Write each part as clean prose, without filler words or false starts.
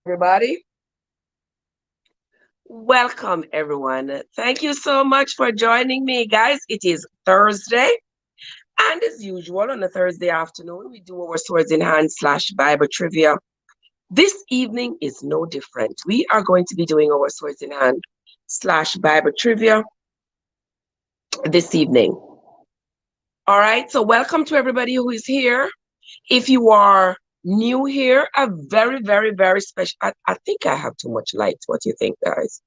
Everybody. Welcome, everyone. Thank you so much for joining me, guys. It is Thursday, and as usual, on a Thursday afternoon, we do our Swords in Hand / Bible trivia. This evening is no different. We are going to be doing our Swords in Hand / Bible trivia this evening. All right, so welcome to everybody who is here. If you are new here, a very, very, very special. I think I have too much light. What do you think, guys?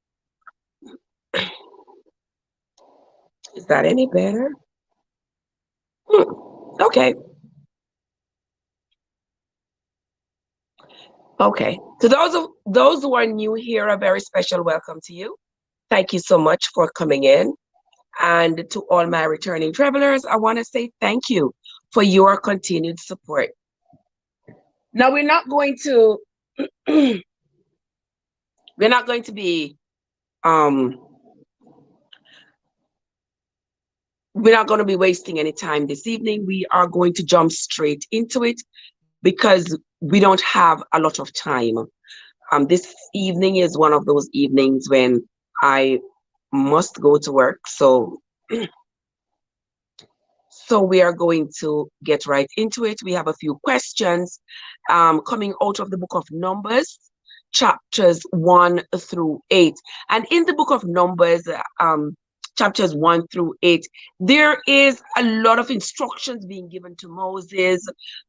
Is that any better? Okay. Okay. To those who are new here, a very special welcome to you. Thank you so much for coming in. And to all my returning travelers, I want to say thank you for your continued support. Now we're not going to be we're not going to be wasting any time this evening. We are going to jump straight into it because we don't have a lot of time. This evening is one of those evenings when I must go to work. So we are going to get right into it. We have a few questions coming out of the book of Numbers, chapters 1 through 8. And in the book of Numbers, chapters 1 through 8, there is a lot of instructions being given to Moses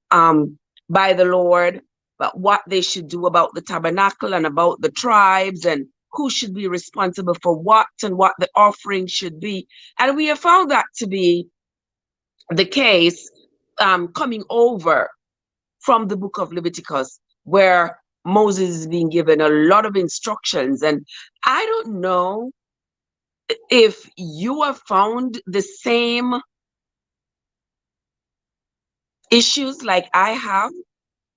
by the Lord about what they should do about the tabernacle and about the tribes and who should be responsible for what and what the offering should be. And we have found that to be the case coming over from the book of Leviticus, where Moses is being given a lot of instructions. And I don't know if you have found the same issues like I have,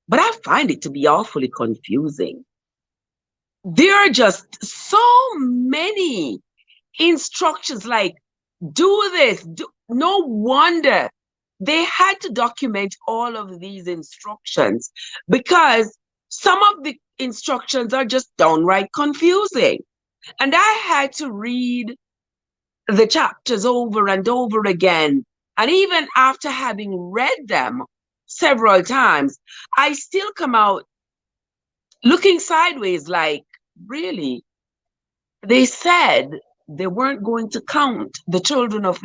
but I find it to be awfully confusing. There are just so many instructions like, do this. No wonder they had to document all of these instructions because some of the instructions are just downright confusing. And I had to read the chapters over and over again. And even after having read them several times, I still come out looking sideways like, really? They said they weren't going to count the children of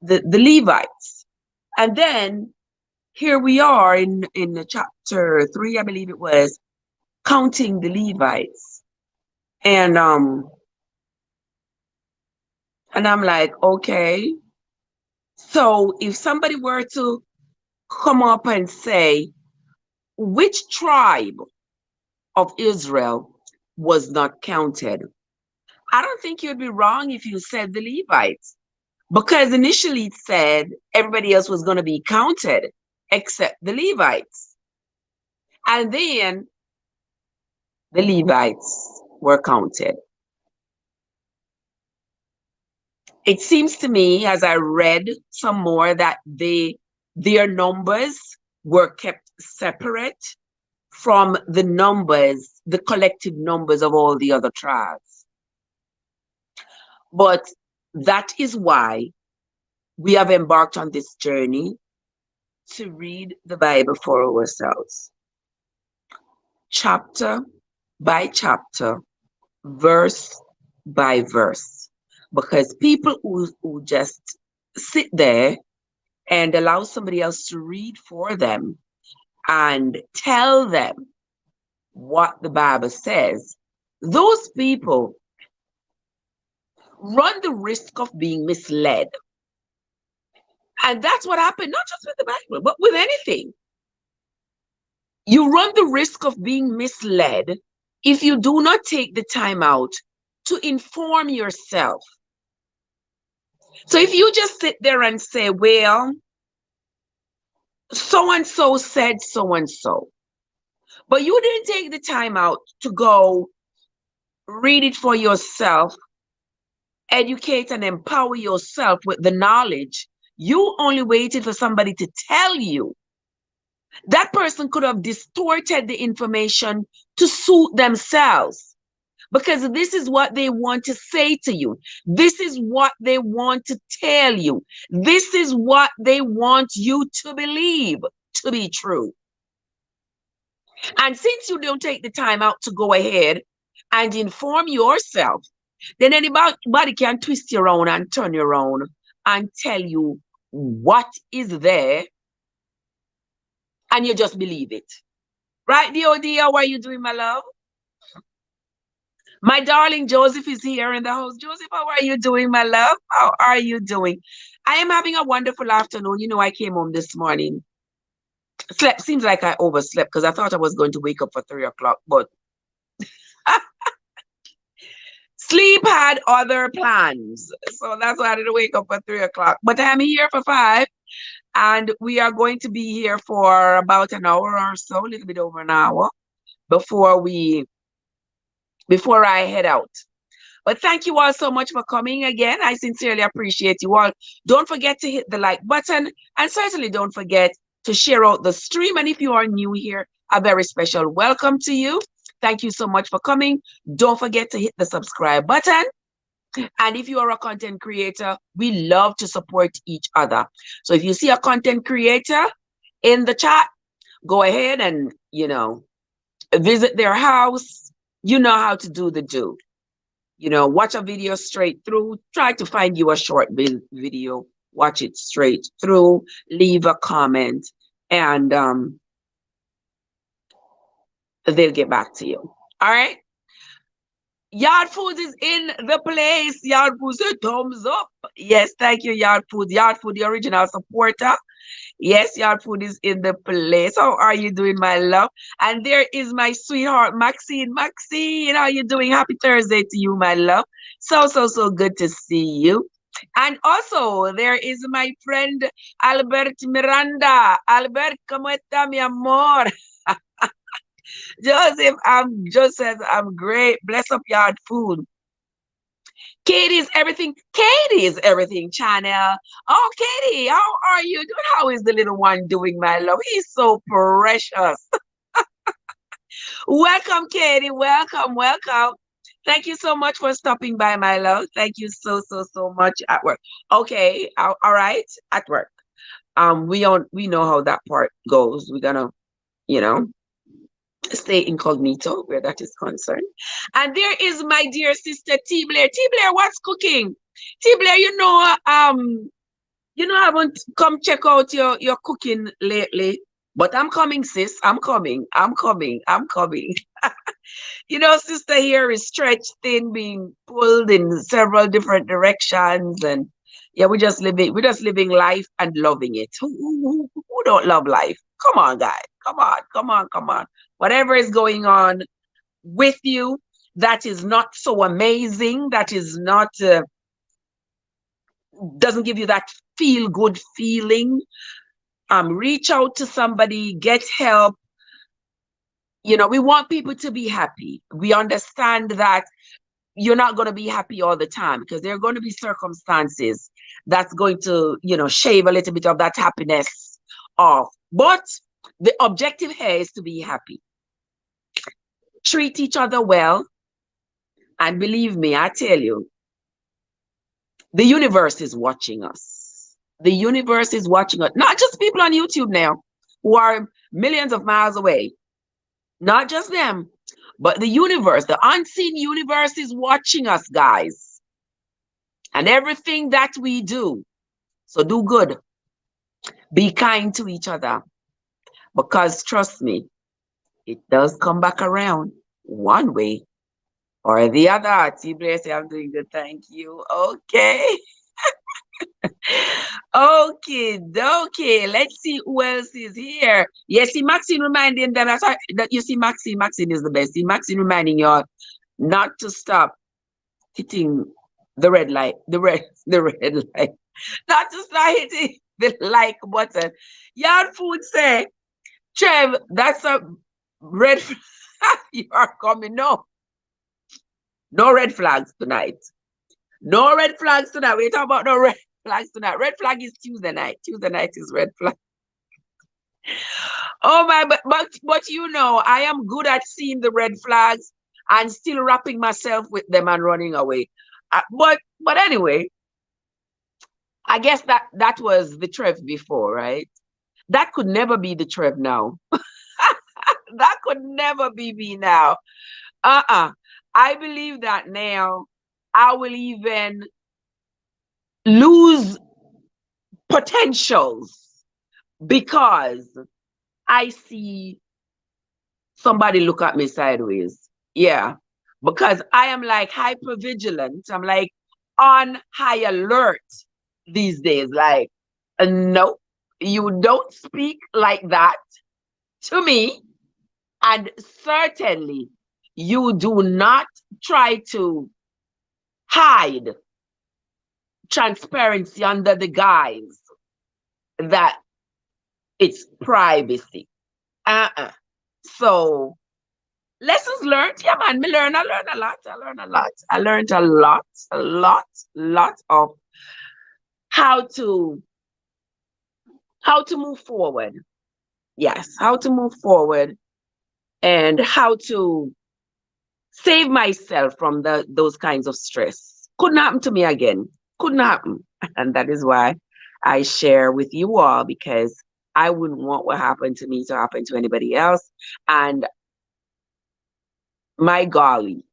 the Levites. And then here we are in chapter 3, I believe it was, counting the Levites. And I'm like, okay. So if somebody were to come up and say, which tribe of Israel was not counted? I don't think you'd be wrong if you said the Levites, because initially it said everybody else was going to be counted except the Levites. And then the Levites were counted. It seems to me, as I read some more, that their numbers were kept separate from the numbers, the collective numbers of all the other tribes. But that is why we have embarked on this journey to read the Bible for ourselves, chapter by chapter, verse by verse, because people who just sit there and allow somebody else to read for them and tell them what the Bible says, those people run the risk of being misled. And that's what happened, not just with the Bible, but with anything. You run the risk of being misled if you do not take the time out to inform yourself. So if you just sit there and say, well, so-and-so said so-and-so, but you didn't take the time out to go read it for yourself, educate and empower yourself with the knowledge, you only waited for somebody to tell you, That person could have distorted the information to suit themselves, because this is what they want to say to you. This is what they want to tell you. This is what they want you to believe to be true. And since you don't take the time out to go ahead and inform yourself, then anybody can twist you around and turn you around and tell you what is there, and you just believe it. Right, DOD? How are you doing, my love? My darling Joseph is here in the house. Joseph, how are you doing, my love? How are you doing? I am having a wonderful afternoon. You know, I came home this morning. Seems like I overslept because I thought I was going to wake up for 3 o'clock, but sleep had other plans. So that's why I didn't wake up at 3 o'clock. But I'm here for 5, and we are going to be here for about an hour or so, a little bit over an hour, before I head out. But thank you all so much for coming again. I sincerely appreciate you all. Don't forget to hit the like button, and certainly don't forget to share out the stream. And if you are new here, a very special welcome to you. Thank you so much for coming. Don't forget to hit the subscribe button. And if you are a content creator, we love to support each other. So if you see a content creator in the chat, go ahead and, visit their house. You know how to do the do. Watch a video straight through. Try to find you a short video. Watch it straight through. Leave a comment, and they'll get back to you. All right? Yard Food is in the place. Yard Food, say thumbs up. Yes, thank you, Yard Food. Yard Food, the original supporter. Yes, Yard Food is in the place. How are you doing, my love? And there is my sweetheart, Maxine. Maxine, how are you doing? Happy Thursday to you, my love. So good to see you. And also, there is my friend, Albert Miranda. Albert, ¿cómo está, mi amor? Joseph, I'm great. Bless up Yard Food. Katie's everything channel. Oh, Katie, how are you doing? How is the little one doing, my love? He's so precious. Welcome, Katie. Welcome. Thank you so much for stopping by, my love. Thank you so much. At work. Okay. All right. At work. We know how that part goes. We're gonna, stay incognito where that is concerned. And there is my dear sister T Blair. T Blair, what's cooking? T Blair, I haven't come check out your cooking lately. But I'm coming, sis. I'm coming. Sister here is stretched thin, being pulled in several different directions, and yeah, we're just living life and loving it. Who don't love life? Come on, guys. Come on. Whatever is going on with you that is not so amazing, that is not doesn't give you that feel good feeling, reach out to somebody, get help. We want people to be happy. We understand that you're not going to be happy all the time, because there are going to be circumstances that's going to, shave a little bit of that happiness off. But the objective here is to be happy. Treat each other well. And believe me, I tell you, the universe is watching us. The universe is watching us. Not just people on YouTube now who are millions of miles away. Not just them, but the universe, the unseen universe is watching us, guys. And everything that we do. So do good. Be kind to each other. Because trust me, it does come back around one way or the other. T-Blair say, I'm doing good, thank you. Okay. Okay. Let's see who else is here. Yes, see, Maxine reminding that you see Maxine is the best. See, Maxine reminding y'all not to stop hitting the red light, the red light. Not to start hitting the like button. Yard Food say, Trev, that's a red flag. You are coming. No red flags tonight. No red flags tonight. We talk about no red flags tonight. Red flag is Tuesday night. Tuesday night is red flag. Oh my, but you know, I am good at seeing the red flags and still wrapping myself with them and running away. But anyway, I guess that was the Trev before, right? That could never be the Trev now. That could never be me now. I believe that now I will even lose potentials because I see somebody look at me sideways. Yeah. Because I am like hyper vigilant. I'm like on high alert these days. Like, no, you don't speak like that to me. And certainly you do not try to hide transparency under the guise that it's privacy. So lessons learned. Yeah, man. I learned a lot. I learned a lot. I learned a lot of how to move forward. Yes, how to move forward and how to save myself from those kinds of stress. Couldn't happen to me again. Couldn't happen. And that is why I share with you all, because I wouldn't want what happened to me to happen to anybody else. And my golly,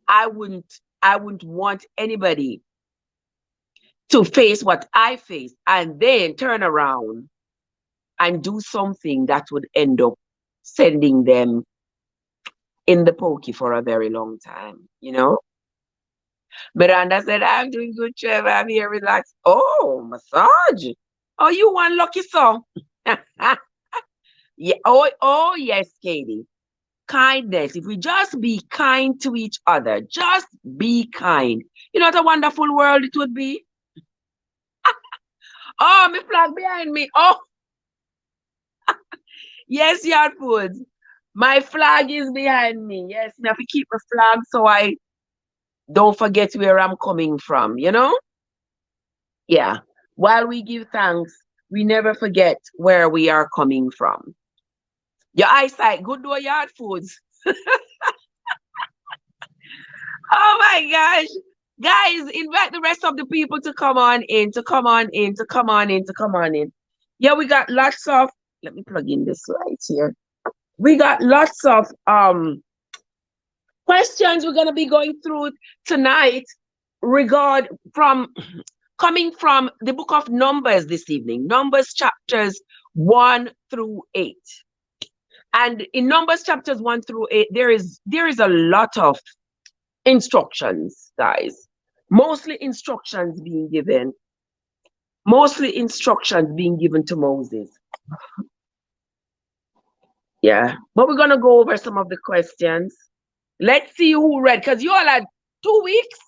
I wouldn't want anybody to face what I face and then turn around and do something that would end up sending them in the pokey for a very long time, you know? Miranda said, I'm doing good, Trevor. I'm here relaxed. Oh, massage. Oh, you one lucky so. Yeah. Oh, yes, Katie. Kindness. If we just be kind to each other, just be kind. You know what a wonderful world it would be? Oh, my flag behind me. Oh, yes, yard foods. My flag is behind me. Yes, me have to keep my flag so I don't forget where I'm coming from, you know? Yeah. While we give thanks, we never forget where we are coming from. Your eyesight, good though, yard foods. Oh my gosh. Guys, invite the rest of the people to come on in, to come on in, to come on in, to come on in. Yeah, we got lots of, let me plug in this right here. We got lots of questions we're gonna be going through tonight regard from coming from the book of Numbers this evening, Numbers chapters 1 through 8. And in Numbers chapters 1 through 8, there is a lot of instructions, guys. Mostly instructions being given to Moses. Yeah. But we're gonna go over some of the questions. Let's see who read, because you all had 2 weeks.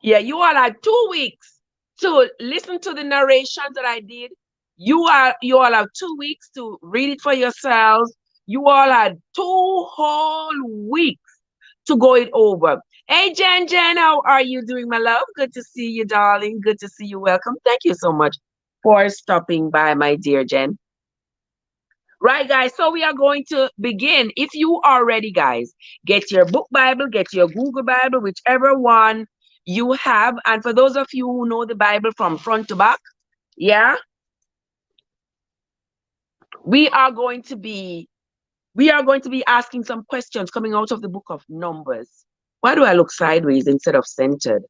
Yeah, you all had 2 weeks to listen to the narrations that I did. You all have 2 weeks to read it for yourselves. You all had 2 whole weeks to go it over. Hey, Jen, how are you doing, my love? Good to see you, darling. Good to see you. Welcome. Thank you so much for stopping by, my dear Jen. Right, guys, so we are going to begin. If you are ready, guys, get your book Bible, get your Google Bible, whichever one you have. And for those of you who know the Bible from front to back, yeah, we are going to be asking some questions coming out of the book of Numbers. Why do I look sideways instead of centered?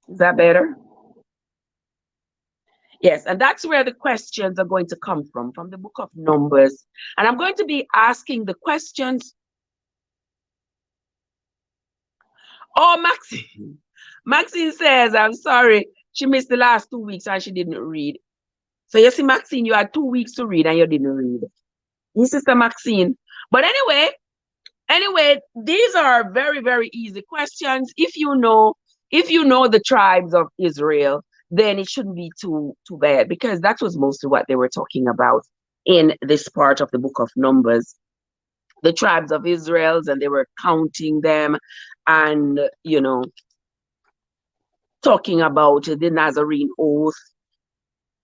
Is that better? Yes, and that's where the questions are going to come from the book of Numbers. And I'm going to be asking the questions. Oh, Maxine says, I'm sorry, she missed the last 2 weeks and she didn't read. So you see, Maxine, you had 2 weeks to read and you didn't read. Yes, Sister Maxine. But anyway, these are very, very easy questions. If you know the tribes of Israel, then it shouldn't be too bad, because that was mostly what they were talking about in this part of the book of Numbers. The tribes of Israel, and they were counting them and, talking about the Nazarene oath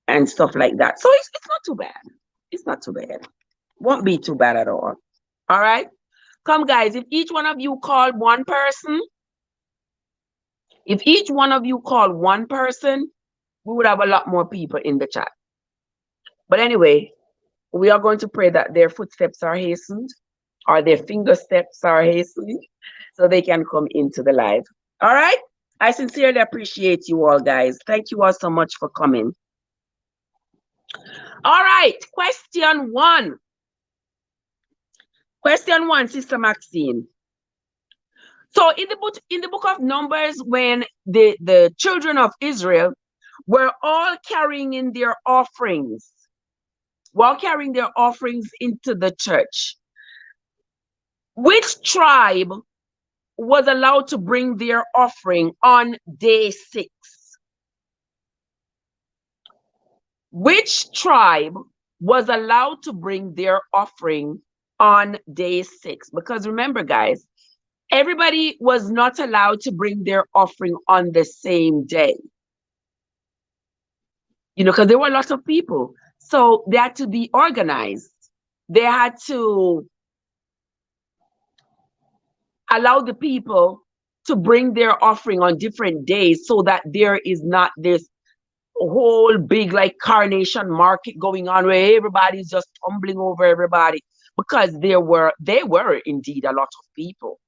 and stuff like that. So it's not too bad. It's not too bad. Won't be too bad at all. All right. Come, guys, if each one of you called one person, we would have a lot more people in the chat. But anyway, we are going to pray that their footsteps are hastened, or their finger steps are hastened, so they can come into the live. All right? I sincerely appreciate you all, guys. Thank you all so much for coming. All right, question one. Question one, Sister Maxine. So in the book of Numbers, when the children of Israel were all carrying in their offerings, into the church, which tribe was allowed to bring their offering on day 6? Which tribe was allowed to bring their offering on day 6? Because remember, guys, everybody was not allowed to bring their offering on the same day. You know, because there were lots of people. So they had to be organized. They had to allow the people to bring their offering on different days so that there is not this whole big like carnation market going on where everybody's just tumbling over everybody, because they were indeed a lot of people.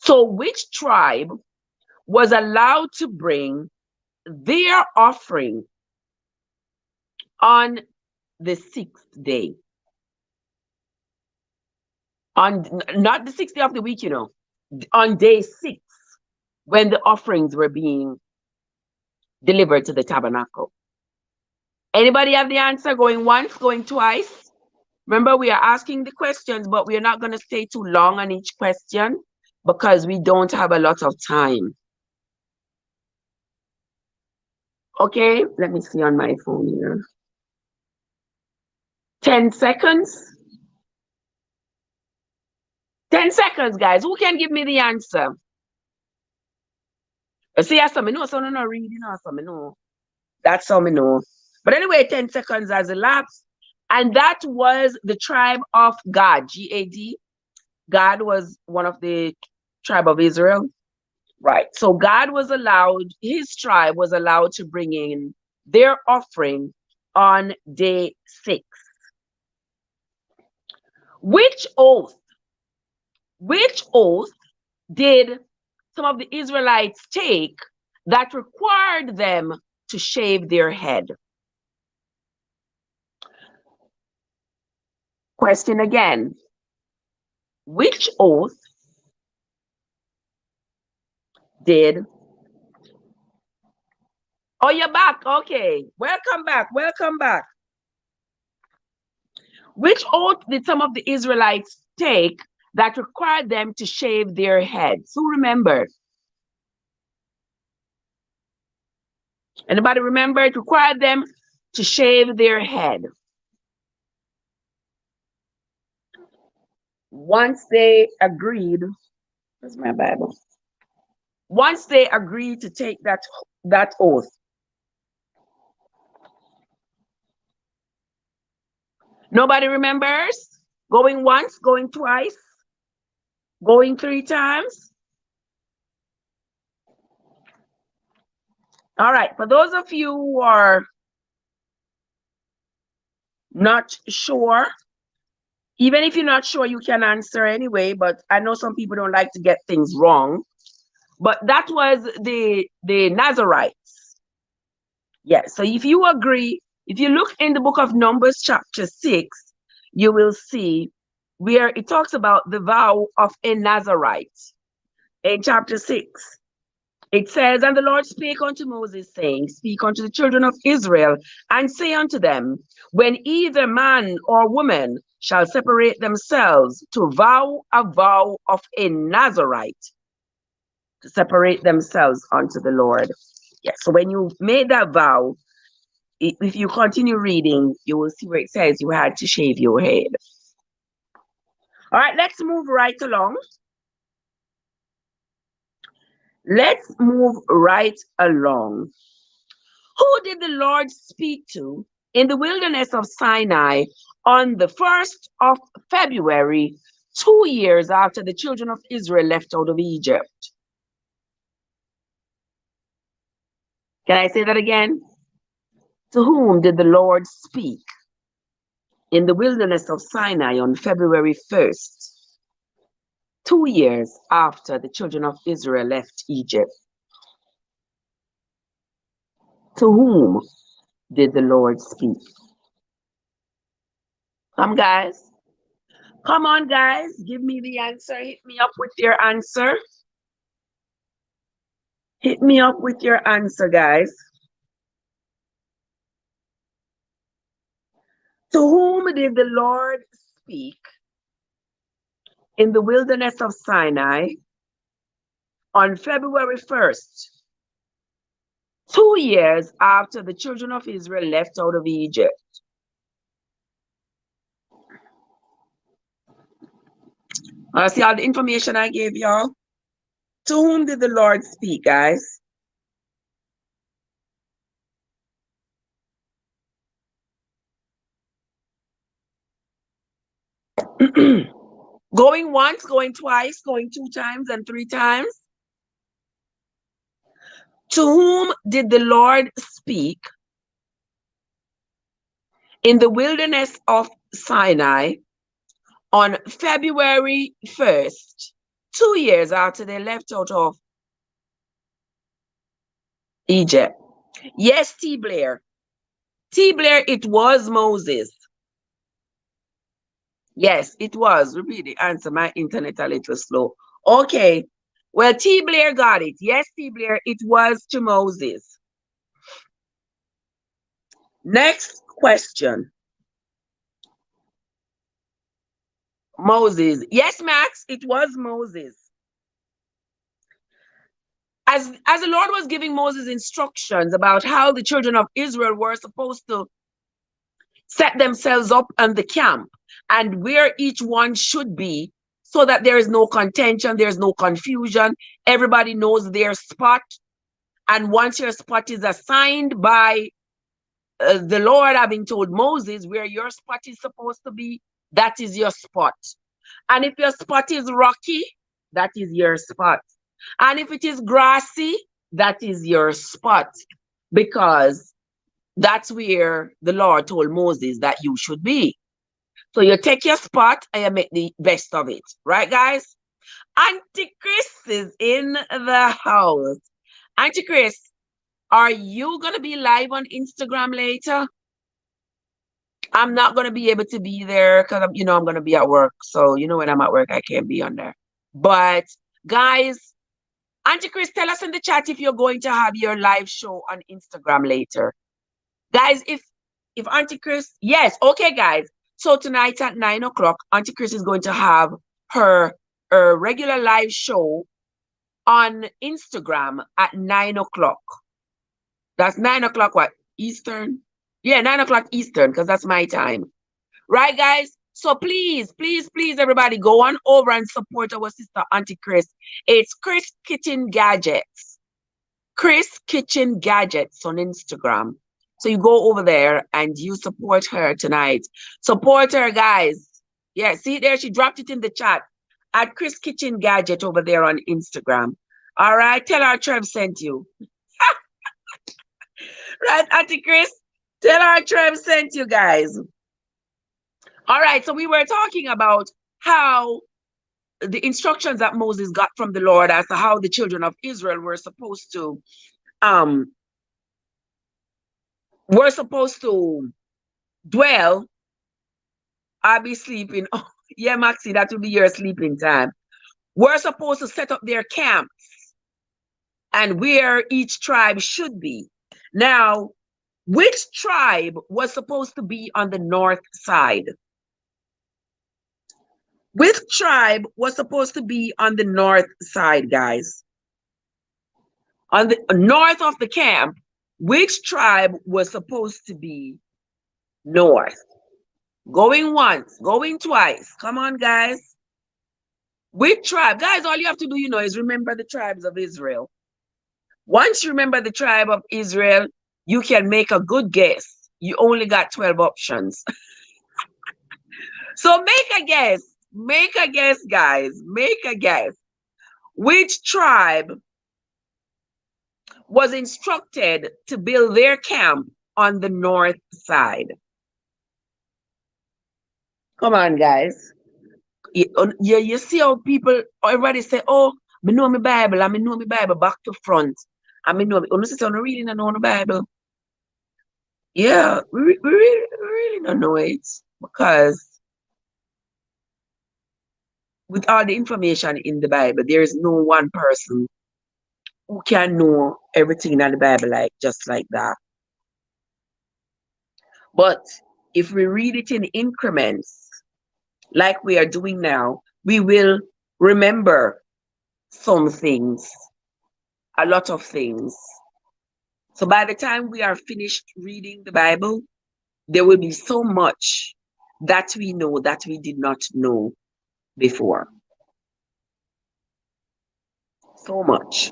So which tribe was allowed to bring their offering on the 6th day? On not the 6th day of the week, you know, on day 6, when the offerings were being delivered to the tabernacle. Anybody have the answer? Going once, going twice? Remember, we are asking the questions, but we are not going to stay too long on each question because we don't have a lot of time. Okay, let me see on my phone here. 10 seconds. 10 seconds, guys. Who can give me the answer? See, that's something know, so I'm not reading, something know. That's how I know. But anyway, 10 seconds has elapsed. And that was the tribe of Gad, G-A-D. Gad was one of the tribe of Israel. Right. So God was allowed, his tribe was allowed to bring in their offering on day 6. Which oath did some of the Israelites take that required them to shave their head? Question again. Which oath did... Oh, you're back. Okay. Welcome back. Welcome back. Which oath did some of the Israelites take that required them to shave their heads? Who remember? Anybody remember? It required them to shave their head. Once they agreed, where's my Bible? Once they agreed to take that oath. Nobody remembers? Going once, going twice, going 3 times? All right, for those of you who are not sure, even if you're not sure, you can answer anyway, but I know some people don't like to get things wrong. But that was the Nazarites. Yeah, so if you agree, if you look in the book of Numbers chapter 6, you will see where it talks about the vow of a Nazarite. In chapter 6, it says, "And the Lord spake unto Moses, saying, Speak unto the children of Israel, and say unto them, When either man or woman shall separate themselves to vow a vow of a Nazarite, to separate themselves unto the Lord." Yes, so when you made that vow, if you continue reading, you will see where it says you had to shave your head. All right, let's move right along. Let's move right along. Who did the Lord speak to in the wilderness of Sinai on the 1st of February, 2 years after the children of Israel left out of Egypt? Can I say that again? To whom did the Lord speak in the wilderness of Sinai on February 1st, 2 years after the children of Israel left Egypt? To whom did the Lord speak? Come, guys. Come on, guys. Give me the answer. Hit me up with your answer. Hit me up with your answer, guys. To whom did the Lord speak in the wilderness of Sinai on February 1st, 2 years after the children of Israel left out of Egypt? See all the information I gave y'all? To whom did the Lord speak, guys? Going once, going twice, going 2 times and 3 times? To whom did the Lord speak in the wilderness of Sinai on February 1st, 2 years after they left out of Egypt? Yes, T. Blair. T. Blair, it was Moses. Yes, it was. Repeat the answer. My internet a little slow. Okay. Well, T. Blair got it. Yes, T. Blair, it was to Moses. Next question. Moses. Yes, Max, it was Moses. As the Lord was giving Moses instructions about how the children of Israel were supposed to set themselves up in the camp and where each one should be, so that there is no contention, there's no confusion, everybody knows their spot. And once your spot is assigned by the Lord having told Moses where your spot is supposed to be, that is your spot. And if your spot is rocky, that is your spot. And if it is grassy, that is your spot, because that's where the Lord told Moses that you should be. So you take your spot and you make the best of it. Right, guys? Auntie Chris is in the house. Auntie Chris, are you going to be live on Instagram later? I'm not going to be able to be there because I'm going to be at work. So, when I'm at work, I can't be on there. But, guys, Auntie Chris, tell us in the chat if you're going to have your live show on Instagram later. Guys, if Auntie Chris, yes, okay, guys. So tonight at 9 o'clock, Auntie Chris is going to have her regular live show on Instagram at 9 o'clock. That's 9 o'clock, what, Eastern? Yeah, 9 o'clock Eastern, because that's my time. Right, guys? So please, please, please, everybody, go on over and support our sister, Auntie Chris. It's Chris Kitchen Gadgets. Chris Kitchen Gadgets on Instagram. So you go over there and you support her tonight. Support her, guys. Yeah, see there, she dropped it in the chat at Chris Kitchen Gadget over there on Instagram. All right, tell her Trev sent you. Right, Auntie Chris? Tell her Trev sent you, guys. All right, so we were talking about how the instructions that Moses got from the Lord as to how the children of Israel were supposed to dwell. I'll be sleeping. Oh, yeah, Maxie, that will be your sleeping time. We're supposed to set up their camps and where each tribe should be. Now, which tribe was supposed to be on the north side? Which tribe was supposed to be on the north side, guys? On the north of the camp, which tribe was supposed to be north? Going once, going twice. Come on, guys. Which tribe? Guys, all you have to do, is remember the tribes of Israel. Once you remember the tribe of Israel, you can make a good guess. You only got 12 options. So make a guess. Make a guess, guys. Make a guess. Which tribe was instructed to build their camp on the north side? Come on, guys. You see how people already say, oh, I know my Bible, I know my Bible back to front. I know, honestly, I don't really know the Bible. Yeah, we really don't know it, because with all the information in the Bible, there is no one person who can know everything in the Bible just like that. But if we read it in increments, like we are doing now, we will remember some things, a lot of things. So by the time we are finished reading the Bible, there will be so much that we know that we did not know before. So much.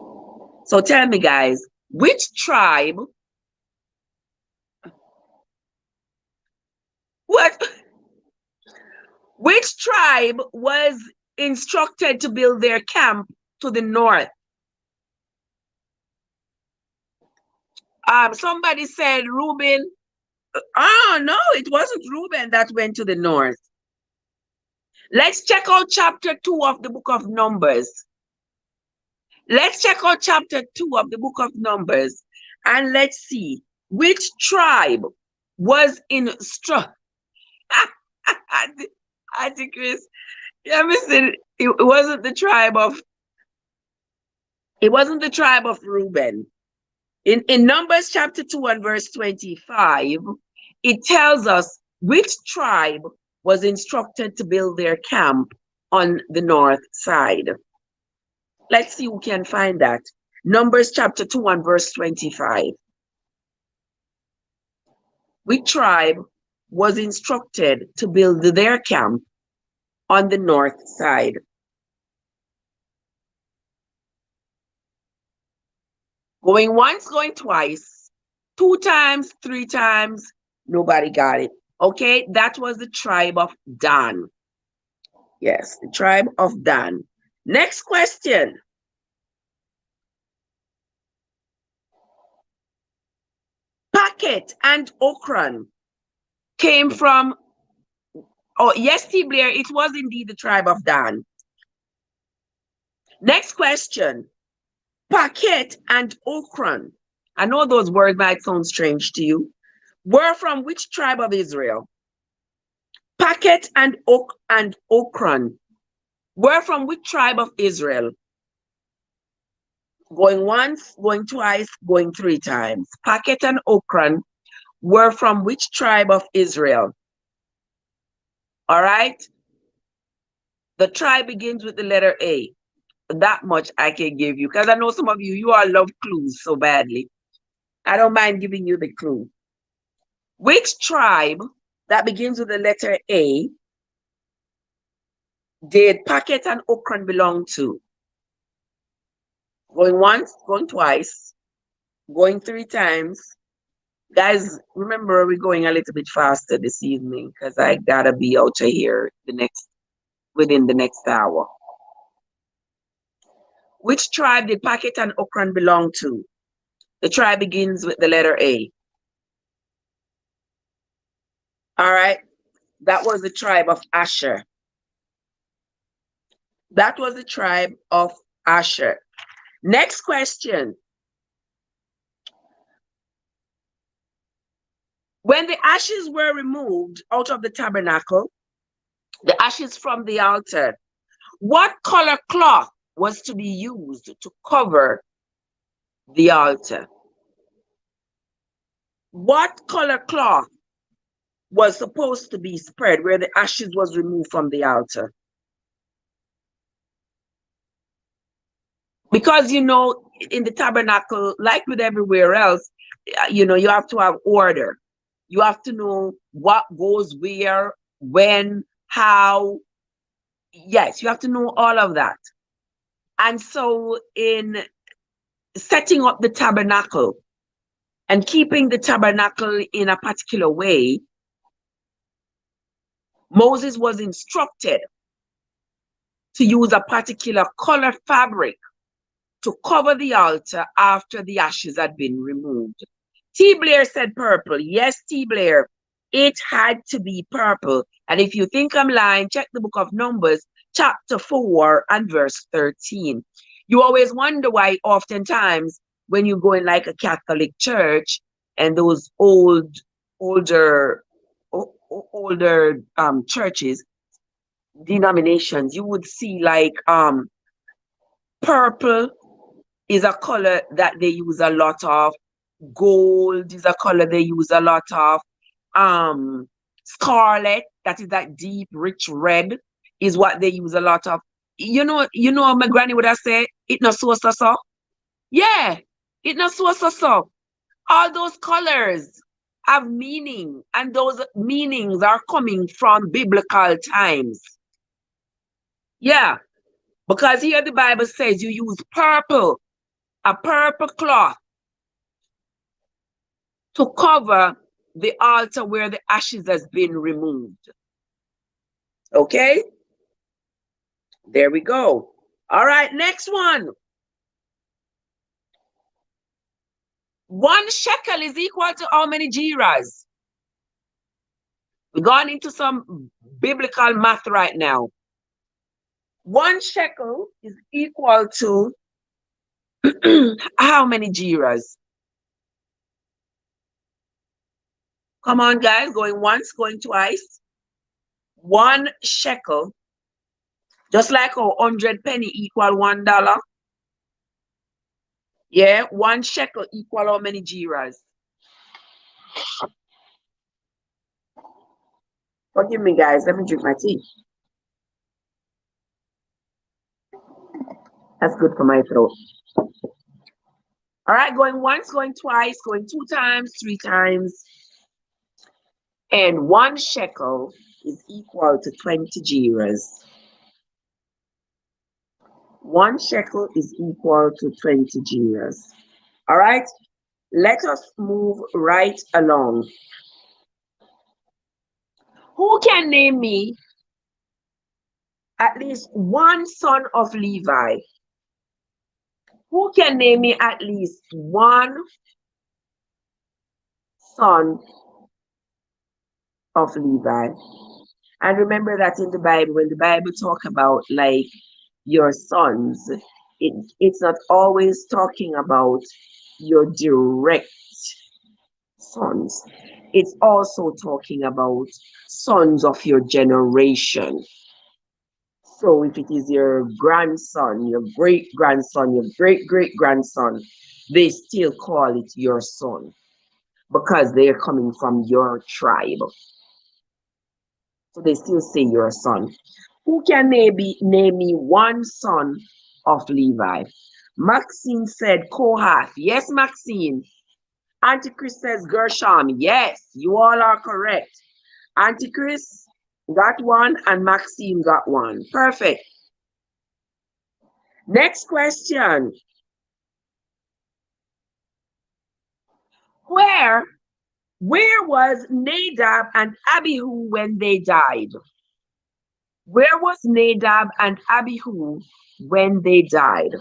So tell me, guys, which tribe, which tribe was instructed to build their camp to the north? Somebody said Reuben. Oh, no, it wasn't Reuben that went to the north. Let's check out chapter 2 of the book of Numbers. Let's check out chapter 2 of the book of Numbers, and let's see which tribe was instructed. Auntie Chris, yeah, listen, it wasn't the tribe of Reuben. In Numbers chapter 2 and verse 25, it tells us which tribe was instructed to build their camp on the north side. Let's see who can find that. Numbers chapter 2 and verse 25. Which tribe was instructed to build their camp on the north side? Going once, going twice, 2 times, 3 times, nobody got it. Okay, that was the tribe of Dan. Yes, the tribe of Dan. Next question. Packet and Okran came from, oh, yes, T. Blair, it was indeed the tribe of Dan. Next question. Packet and Okran, I know those words might sound strange to you, were from which tribe of Israel? Packet and Okran were from which tribe of Israel? Going once, going twice, going 3 times. Packet and Okran were from which tribe of Israel? All right. The tribe begins with the letter A. That much I can give you, because I know some of you all love clues so badly. I don't mind giving you the clue. Which tribe that begins with the letter A did Packet and Okran belong to? Going once, going twice, going 3 times. Guys, remember, we're going a little bit faster this evening because I gotta be out of here within the next hour. Which tribe did Packet and Okran belong to? The tribe begins with the letter A. All right, that was the tribe of Asher. That was the tribe of Asher. Next question. When the ashes were removed out of the tabernacle, the ashes from the altar, what color cloth was to be used to cover the altar? What color cloth was supposed to be spread where the ashes was removed from the altar? Because, you know, in the tabernacle, like with everywhere else, you know, you have to have order. You have to know what goes where, when, how. Yes, you have to know all of that. And so in setting up the tabernacle, and keeping the tabernacle in a particular way, Moses was instructed to use a particular color fabric to cover the altar after the ashes had been removed. T. Blair said purple. Yes, T. Blair, it had to be purple. And if you think I'm lying, check the book of Numbers, chapter 4 and verse 13. You always wonder why oftentimes when you go in like a Catholic church and those older churches, denominations, you would see like purple is a color that they use a lot of. Gold is a color they use a lot of. Scarlet, that is that deep, rich red, is what they use a lot of. You know, my granny would have said, it not so. Yeah, it not so. All those colors have meaning, and those meanings are coming from biblical times. Yeah, because here the Bible says you use purple, a purple cloth, to cover the altar where the ashes has been removed. Okay? There we go. All right, next one. 1 shekel is equal to how many jiras? We're going into some biblical math right now. 1 shekel is equal to how many jiras? Come on, guys. Going once, going twice. 1 shekel, just like a 100 penny equal $1. Yeah, 1 shekel equal how many jiras? Forgive me, guys. Let me drink my tea. That's good for my throat. All right, going once, going twice, going 2 times, 3 times. And 1 shekel is equal to 20 jiras. 1 shekel is equal to 20 jiras. All right, let us move right along. Who can name me at least one son of Levi? Who can name me at least one son of Levi? And remember that in the Bible, when the Bible talk about like your sons, it's not always talking about your direct sons. It's also talking about sons of your generation. So if it is your grandson, your great-grandson, your great-great-grandson, they still call it your son because they're coming from your tribe. So they still say your son. Who can name me one son of Levi? Maxine said Kohath. Yes, Maxine. Auntie Chris says Gershom. Yes, you all are correct. Auntie Chris got one and Maxine got one. Perfect. Next question. Where was Nadab and Abihu when they died? Where was Nadab and Abihu when they died?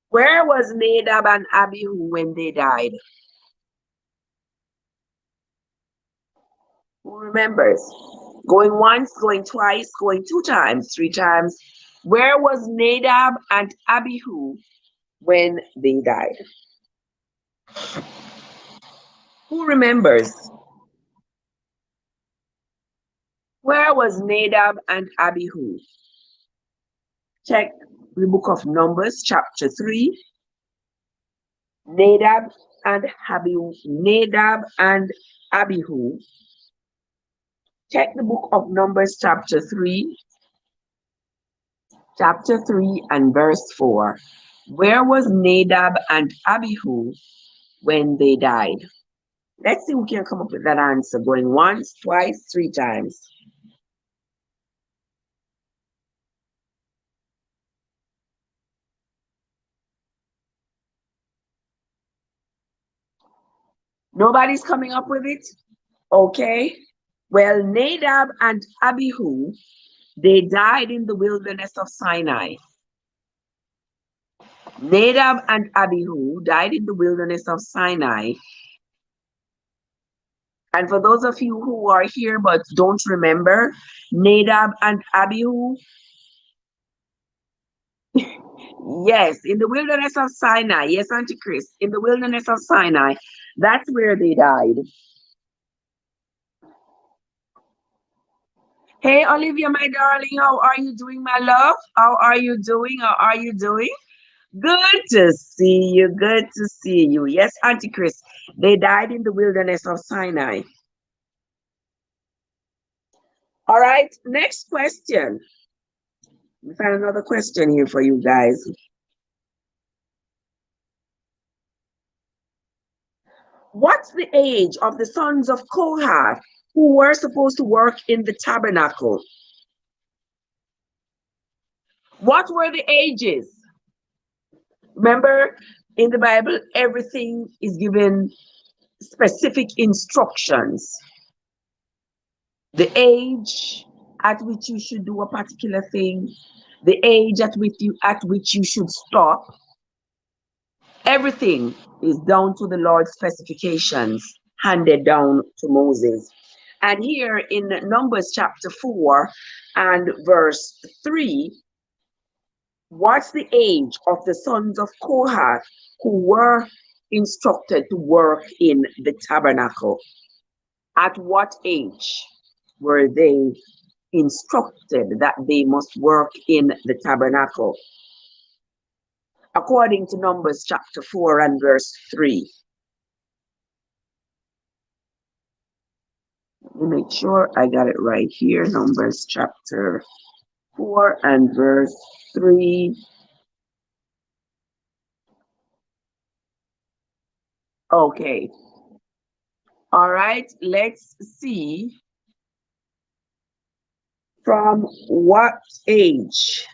Where was Nadab and Abihu when they died? Who remembers? Going once, going twice, going 2 times, 3 times. Where was Nadab and Abihu when they died? Who remembers? Where was Nadab and Abihu? Check the book of Numbers, chapter 3. Nadab and Abihu. Nadab and Abihu. Check the book of Numbers, chapter 3. Chapter 3 and verse 4. Where was Nadab and Abihu when they died? Let's see who can come up with that answer. Going once, twice, 3 times. Nobody's coming up with it? Okay. Well, Nadab and Abihu, they died in the wilderness of Sinai. Nadab and Abihu died in the wilderness of Sinai. And for those of you who are here but don't remember, Nadab and Abihu, yes, in the wilderness of Sinai. Yes, Auntie Chris, in the wilderness of Sinai, that's where they died. Hey, Olivia, my darling, how are you doing, my love? How are you doing? How are you doing? Good to see you. Good to see you. Yes, Auntie Chris, they died in the wilderness of Sinai. All right, next question. Let me find another question here for you guys. What's the age of the sons of Kohath who were supposed to work in the tabernacle? What were the ages? Remember, in the Bible, everything is given specific instructions. The age at which you should do a particular thing, the age at which you should stop. Everything is down to the Lord's specifications handed down to Moses. And here in Numbers chapter 4 and verse 3, what's the age of the sons of Kohath who were instructed to work in the tabernacle? At what age were they instructed that they must work in the tabernacle? According to Numbers chapter 4 and verse 3. Let me make sure I got it right here. Numbers chapter 4 and verse 3. Okay. All right, let's see from what age.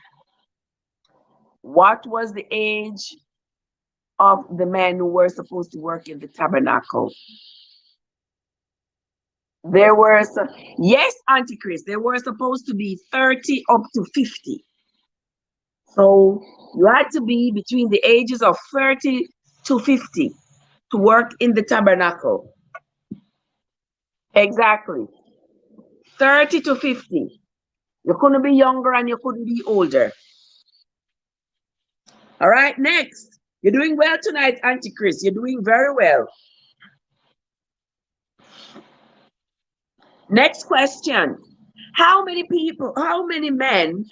What was the age of the men who were supposed to work in the tabernacle? There were some, yes, Auntie Chris, they were supposed to be 30 up to 50. So you had to be between the ages of 30 to 50 to work in the tabernacle. Exactly. 30 to 50. You couldn't be younger and you couldn't be older. All right, next. You're doing well tonight, Auntie Chris. You're doing very well. Next question. How many men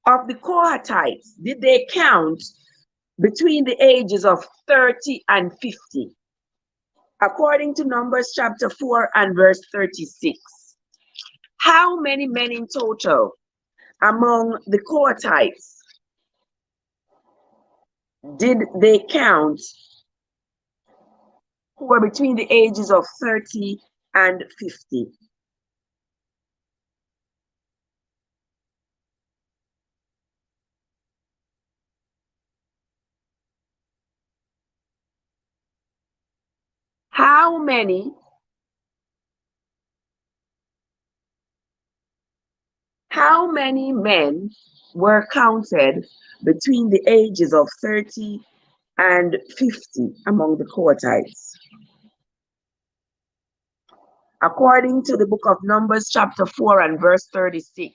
of the Kohathites did they count between the ages of 30 and 50? According to Numbers chapter 4 and verse 36. How many men in total among the Kohathites did they count who were between the ages of 30 and 50? How many men were counted between the ages of 30 and 50 among the Kohathites? According to the book of Numbers chapter 4 and verse 36.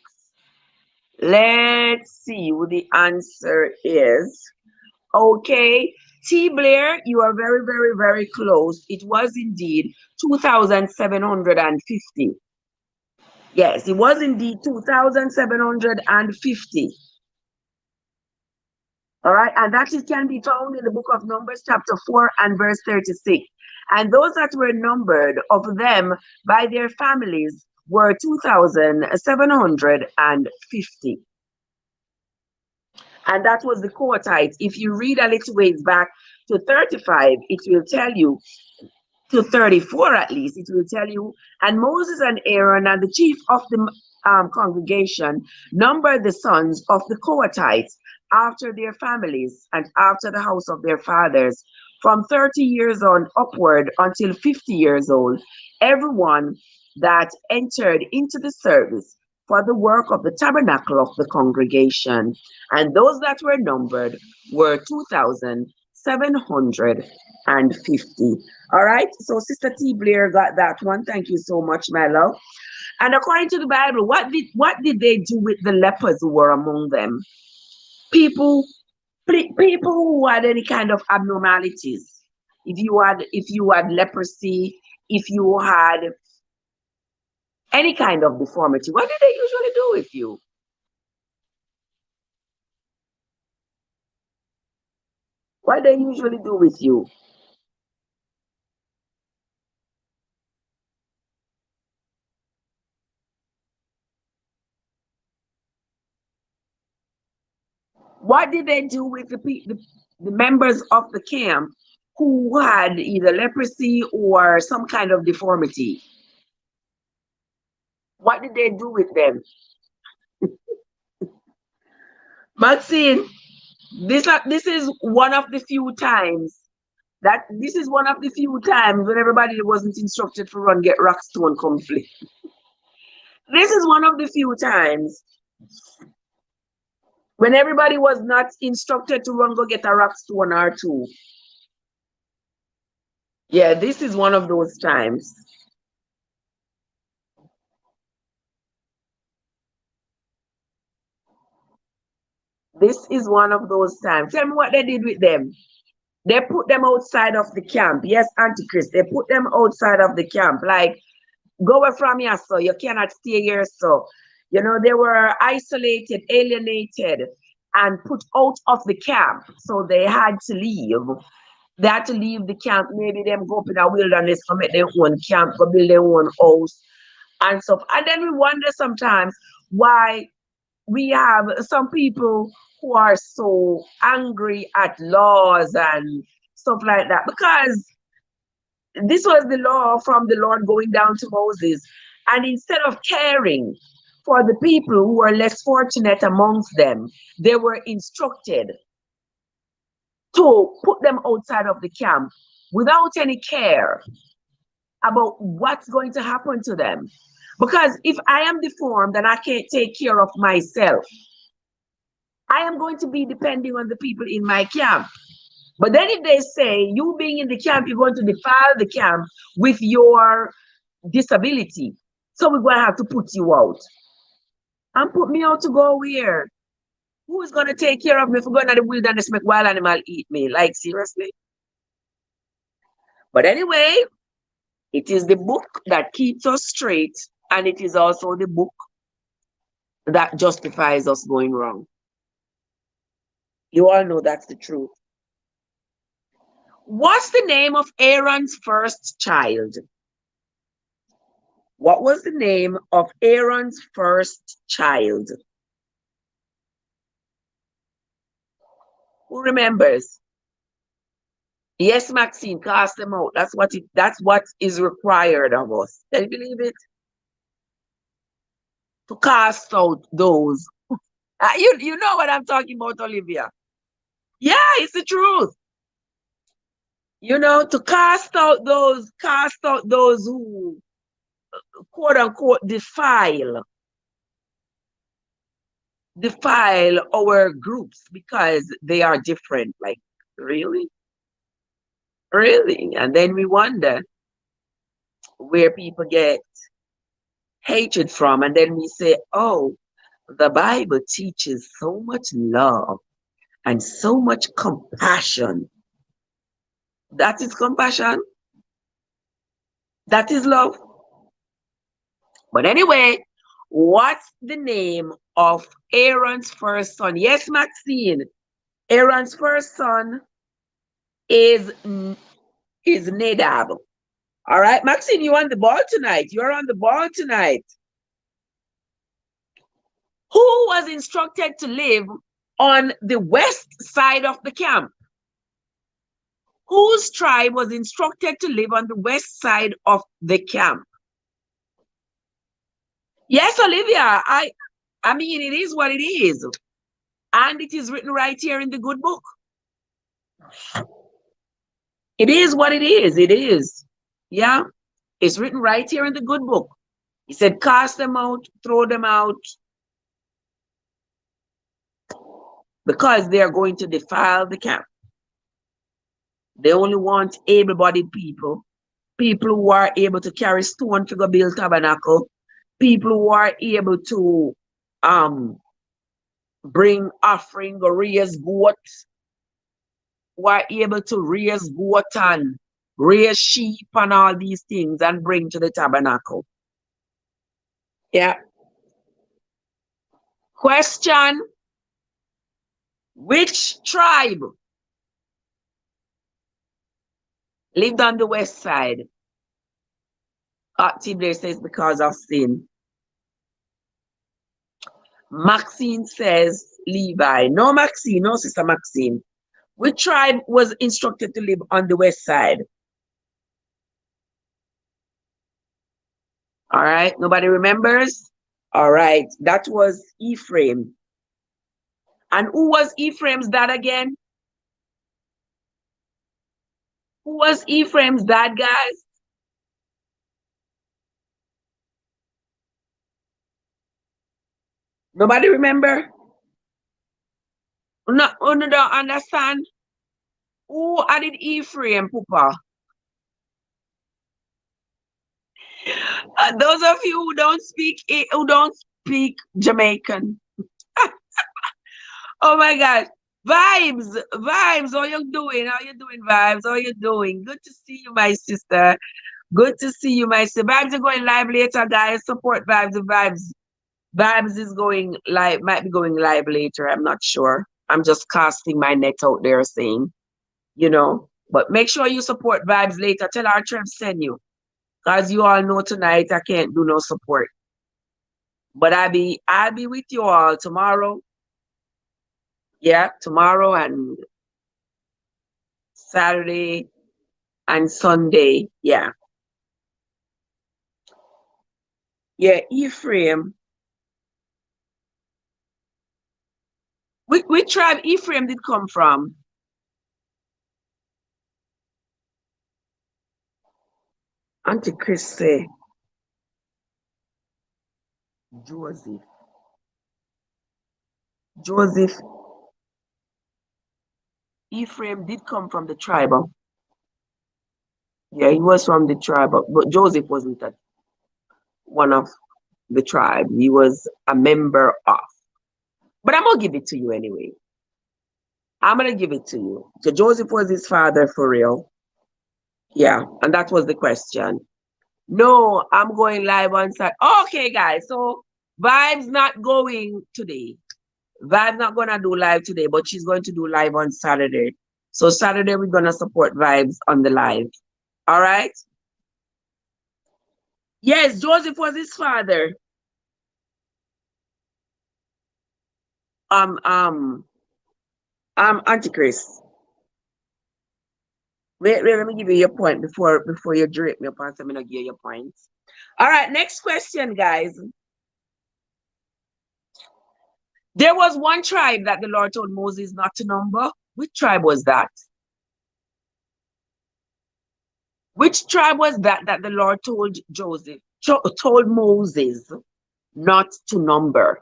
Let's see what the answer is. Okay, T. Blair, you are very, very, very close. It was indeed 2,750. Yes, it was indeed 2,750. All right, and that it can be found in the book of Numbers chapter 4 and verse 36. And those that were numbered of them by their families were 2,750. And that was the Kohathites. If you read a little ways back to 35, it will tell you, to 34 at least, it will tell you, and Moses and Aaron and the chief of the congregation numbered the sons of the Kohathites after their families and after the house of their fathers, from 30 years on upward until 50 years old, everyone that entered into the service for the work of the tabernacle of the congregation. And those that were numbered were 2,750. All right. So Sister T. Blair got that one. Thank you so much, my love. And according to the Bible, what did they do with the lepers who were among them? People people who had any kind of abnormalities. If you had leprosy, if you had any kind of deformity, what did they usually do with you? What they usually do with you? What did they do with the members of the camp who had either leprosy or some kind of deformity? What did they do with them? Maxine, this is one of the few times when everybody wasn't instructed to run get rock stone conflict. This is one of the few times when everybody was not instructed to run go get a rock stone or two. Yeah, this is one of those times. This is one of those times. Tell me what they did with them. They put them outside of the camp. Yes, Antichrist. They put them outside of the camp. Like, go away from here, so you cannot stay here, so. You know, they were isolated, alienated, and put out of the camp. So they had to leave. They had to leave the camp. Maybe them go up in a wilderness, go make their own camp, go build their own house and stuff. And then we wonder sometimes why we have some people who are so angry at laws and stuff like that. Because this was the law from the Lord going down to Moses. And instead of caring for the people who were less fortunate amongst them, they were instructed to put them outside of the camp without any care about what's going to happen to them. Because if I am deformed and I can't take care of myself, I am going to be depending on the people in my camp. But then if they say, you being in the camp, you're going to defile the camp with your disability, so we're going to have to put you out. And put me out to go where? Who is going to take care of me if we're going to the wilderness, make wild animal eat me? Like, seriously? But anyway, it is the book that keeps us straight, and it is also the book that justifies us going wrong. You all know that's the truth. What's the name of Aaron's first child? What was the name of Aaron's first child? Who remembers? Yes, Maxine, cast them out. That's what is required of us. Can you believe it? To cast out those. You know what I'm talking about, Olivia. Yeah, it's the truth. You know, to cast out those who quote unquote defile our groups because they are different. Like, really? Really? And then we wonder where people get hatred from. And then we say, oh, the Bible teaches so much love and so much compassion. That is compassion. That is love. But anyway, what's the name of Aaron's first son? Yes, Maxine. Aaron's first son is Nadab. All right, Maxine, you're on the ball tonight. You're on the ball tonight. Who was instructed to live on the west side of the camp? Whose tribe was instructed to live on the west side of the camp? Yes, Olivia, I mean, it is what it is. And it is written right here in the good book. It is what it is. It is. Yeah. It's written right here in the good book. He said, cast them out, throw them out, because they are going to defile the camp. They only want able-bodied people, people who are able to carry stone to go build tabernacle, people who are able to bring offering or raise goat, who are able to raise goat and raise sheep and all these things and bring to the tabernacle. Yeah. Question: which tribe lived on the west side? Active there says because of sin. Maxine says Levi. No, Maxine, no, Sister Maxine. Which tribe was instructed to live on the west side? All right, nobody remembers? All right, that was Ephraim. And who was Ephraim's dad again? Who was Ephraim's dad, guys? Nobody remember? No, no, don't understand. Who added Ephraim, Papa? Those of you who don't speak Jamaican. Oh my God. Vibes, vibes, how you doing? How you doing, vibes? How you doing? Good to see you, my sister. Good to see you, my sister. Vibes are going live later, guys. Support vibes. Vibes. Vibes is going live, might be going live later. I'm not sure. I'm just casting my net out there saying, you know, but make sure you support vibes later. Tell our Trev send you. Because you all know tonight I can't do no support. But I'll be with you all tomorrow. Yeah, tomorrow and Saturday and Sunday. Yeah. Yeah, Ephraim. Which tribe Ephraim did come from? Auntie Chris say Joseph. Joseph. Ephraim did come from the tribe. Yeah, he was from the tribe, but Joseph wasn't one of the tribe. He was a member of. But I'm gonna give it to you anyway. I'm gonna give it to you. So Joseph was his father for real. Yeah, and that was the question. No, I'm going live on Saturday. Okay, guys. So Vibe's not going today. Vibe's not gonna do live today, but she's going to do live on Saturday. So Saturday we're gonna support Vibes on the live. All right. Yes, Joseph was his father. Auntie Chris. Wait, let me give you your point before you drape me up and say me not give you your points. All right, next question, guys. There was one tribe that the Lord told Moses not to number. Which tribe was that? Which tribe was that the Lord told told Moses not to number?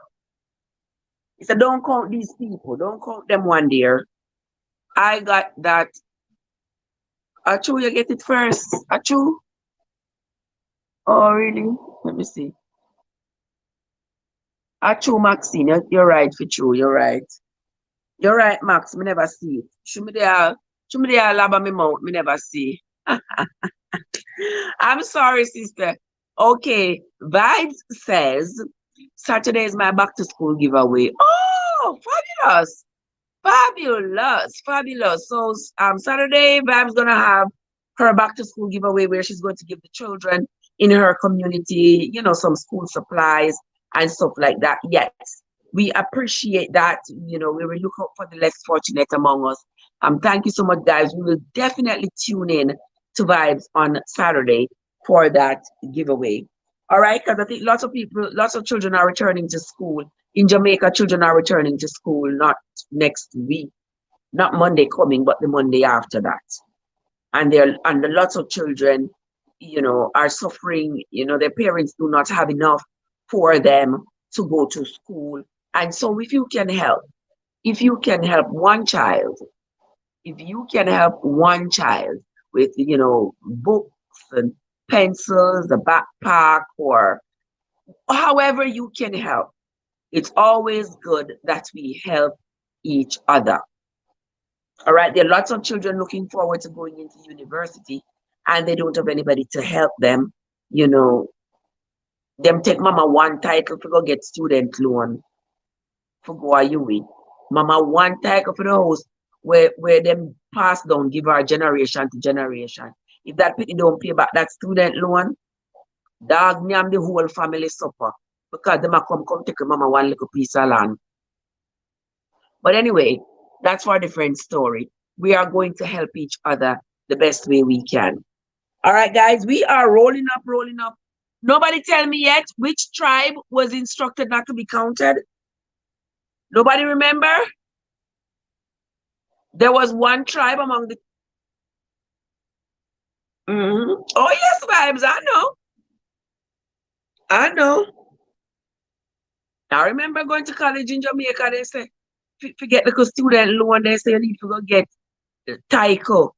He said, don't count these people. Don't count them one there. I got that. Achu, you get it first. Achu? Oh, really? Let me see. Achu, Maxine, you're right for true. You're right. You're right, Max. Me never see it. Show me there lab on me mouth. Me never see. I'm sorry, sister. Okay. Vibes says Saturday is my back to school giveaway. Oh, fabulous. Fabulous. Fabulous. So Saturday, Vibes gonna have her back to school giveaway where she's going to give the children in her community, you know, some school supplies and stuff like that. Yes. We appreciate that. You know, we will look out for the less fortunate among us. Thank you so much, guys. We will definitely tune in to Vibes on Saturday for that giveaway. All right, because I think lots of children are returning to school. In Jamaica, children are returning to school, not next week, not Monday coming, but the Monday after that. and lots of children, are suffering. Their parents do not have enough for them to go to school. And so if you can help one child, if you can help one child with, books and pencils, a backpack, or however you can help, it's always good that we help each other. All right. There are lots of children looking forward to going into university and they don't have anybody to help them. Them take mama one title to go get student loan for go a UE. Mama one title for the house where them pass down, give our generation to generation. If that people don't pay back that student loan, dog me and the whole family suffer because them a come take mama one little piece of land. But anyway, that's for a different story. We are going to help each other the best way we can. All right, guys, we are rolling up, rolling up. Nobody tell me yet which tribe was instructed not to be counted. Nobody remember? There was one tribe among the... Oh, yes, vibes, I know. I know. I remember going to college in Jamaica, they say, forget the student loan, they say you need to go get Tyco.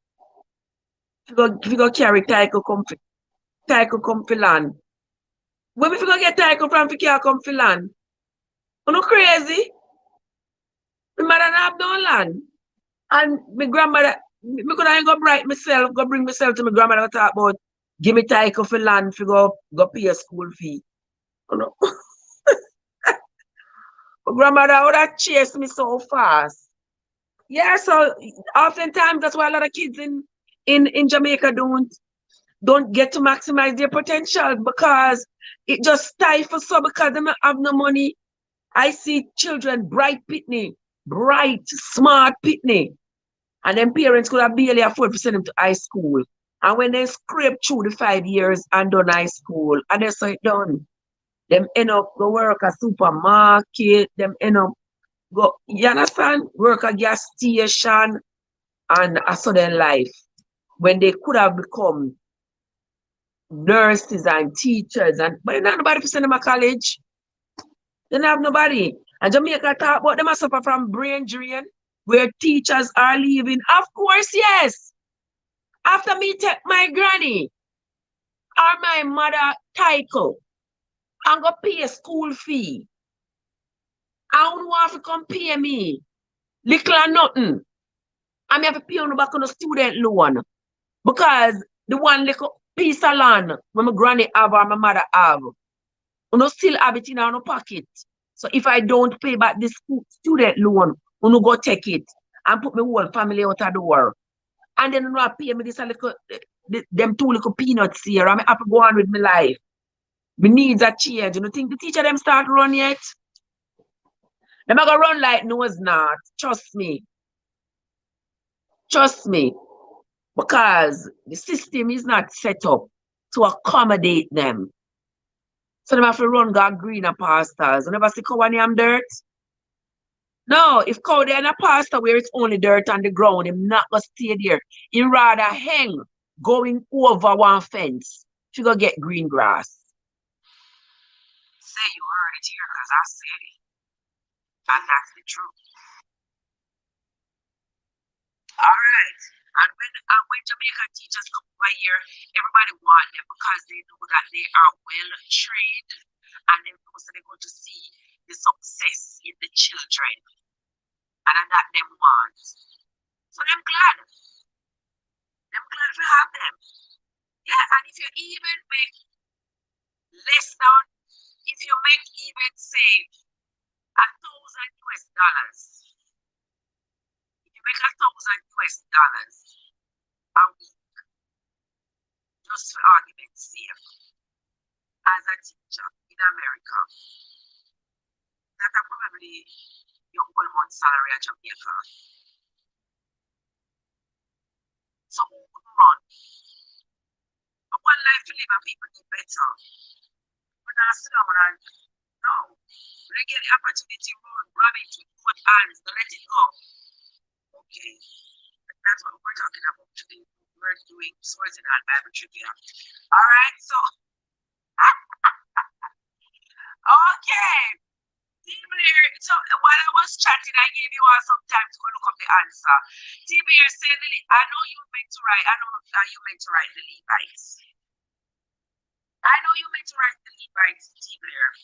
If you go carry Tyco, come for land. When we go get Tyco from Fikir come for land? You know crazy? My mother have no land. And my grandmother, me could I go bright myself, go bring myself to my grandmother talk about give me Tyco for land for go pay a school fee. You know? My grandmother would have chased me so fast. Yeah, so oftentimes that's why a lot of kids in Jamaica don't get to maximize their potential because it just stifles so because they don't have no money. I see children, bright, smart pitney, and then parents could have barely afford to send them to high school. And when they scrape through the 5 years and done high school, and they saw it done, them end up go work at supermarket, them end up go, you understand, work at gas station and a sudden life when they could have become nurses and teachers, but not nobody to send them to college. They don't have nobody. And Jamaica talk about them suffer from brain drain, where teachers are leaving. Of course, yes. After me take my granny or my mother title and go pay a school fee, I don't want to come pay me little or nothing. I may have to pay on the back on the student loan because the one little piece of land when my granny have or my mother have, you still have it in our pocket. So if I don't pay back this student loan, you go take it and put my whole family out of the door. And then you pay me this a little, them two little peanuts here. I have to go on with my life. My needs are change. You think the teacher them start run yet? Them are gonna run like no it's not. Trust me. Trust me. Because the system is not set up to accommodate them. So they have to run got greener pastors. You never see cow and yam dirt? No, if cow there in a pasture where it's only dirt on the ground, him not gonna stay there. He rather hang going over one fence to go get green grass. Say you heard it here because I said it. And that's the truth. All right. And when Jamaican teachers come over here, everybody want them because they know that they are well trained and they know that they're going to see the success in the children. And that them want. So I'm glad. I'm glad to have them. Yeah, and if you even make less than, if you make even say $1,000 US, if you make $1,000 US a week, just for argument's sake, as a teacher in America, that are probably your 1 month salary at Jamaica. So who could run? But one life to live and people do better. But now sit down and no. When they get the opportunity to run it with both hands, don't let it go. Okay. That's what we're talking about today. we're doing sorting out Bible trivia. All right, so okay. Team Blair, so while I was chatting, I gave you all some time to go look up the answer. Team Blair said, I know you meant to write, I know that you meant to write the Levites. I know you meant to write the Levites, Team Blair.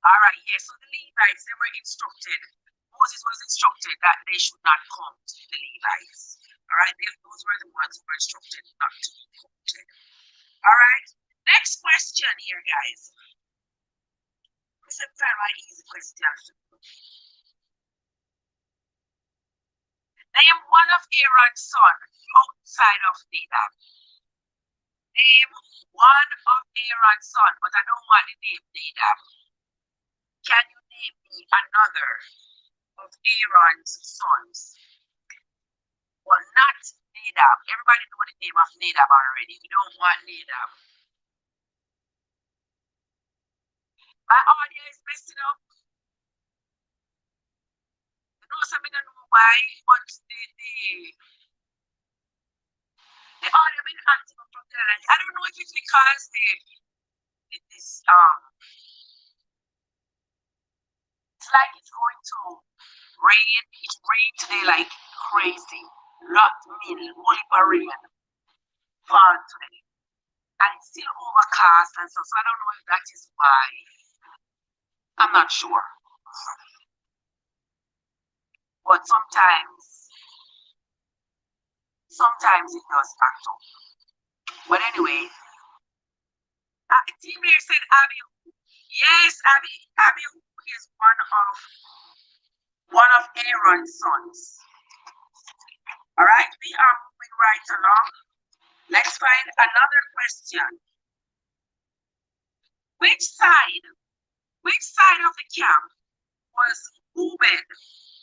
All right, yes, so the Levites, they were instructed. Moses was instructed that they should not count the Levites. All right, those were the ones who were instructed not to be counted. All right, next question here, guys. This is a very easy question. Name one of Aaron's sons outside of Nadab. Name one of Aaron's sons, but I don't want the name Nadab. Can you name me another of Aaron's sons? Well, not Nadab. Everybody know the name of Nadab already. We don't want Nadab. My audio is messing up. I know some don't know why, but the audio been acting up from there. I don't know if it's because it's like it's going to rain. It rained today like crazy. Not mean, only for rain fall today. And it's still overcast and so I don't know if that is why. I'm not sure. But sometimes it does act up. But anyway, Team here said Abihu. Yes, Abihu is one of Aaron's sons. All right, we are moving right along. Let's find another question. Which side of the camp was Reuben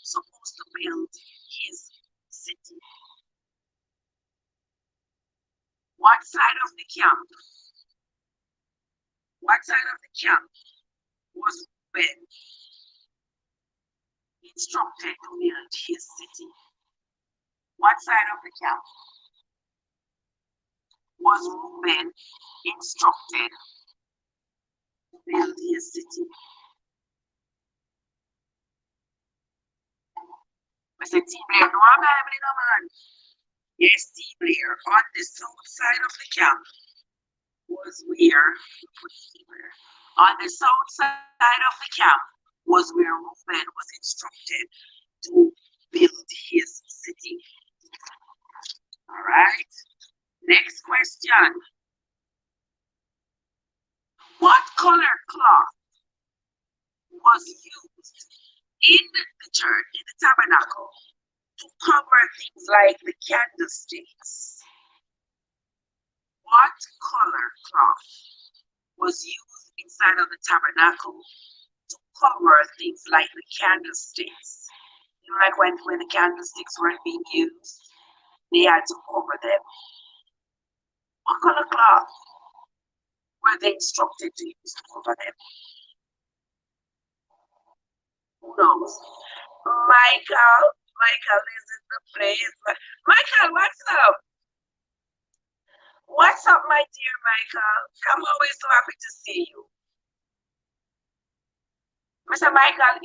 supposed to build his city? What side of the camp? What side of the camp was Reuben instructed to build his city? What side of the camp was Reuben instructed to build his city? I said, Team Blair, no, I'm having no man. Yes, Team Blair, on the south side of the camp was where, on the south side of the camp was where Reuben was instructed to build his city. All right, next question. What color cloth was used in the church, in the tabernacle, to cover things like the candlesticks? What color cloth was used inside of the tabernacle to cover things like the candlesticks? You know, like when the candlesticks weren't being used, they had to cover them. What color cloth were they instructed to use to cover them? Who knows? Michael is in the place. Michael, what's up? What's up, my dear Michael? I'm always so happy to see you. Mr. Michael,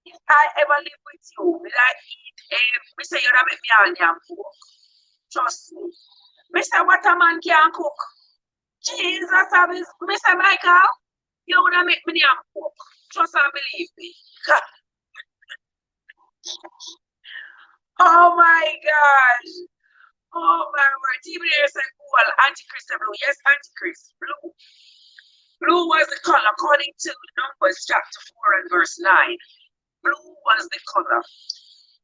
if I ever live with you, will I eat Mr. You don't make me all damn cook. Trust me. Mr. What a man can cook. Jesus, Mr. Michael, you would have make me damn cook. Trust and believe me. Oh my gosh. Oh my word. Team here said, well, Antichrist blue. Yes, Antichrist blue. Blue was the color according to Numbers chapter 4 and verse 9. Blue was the color.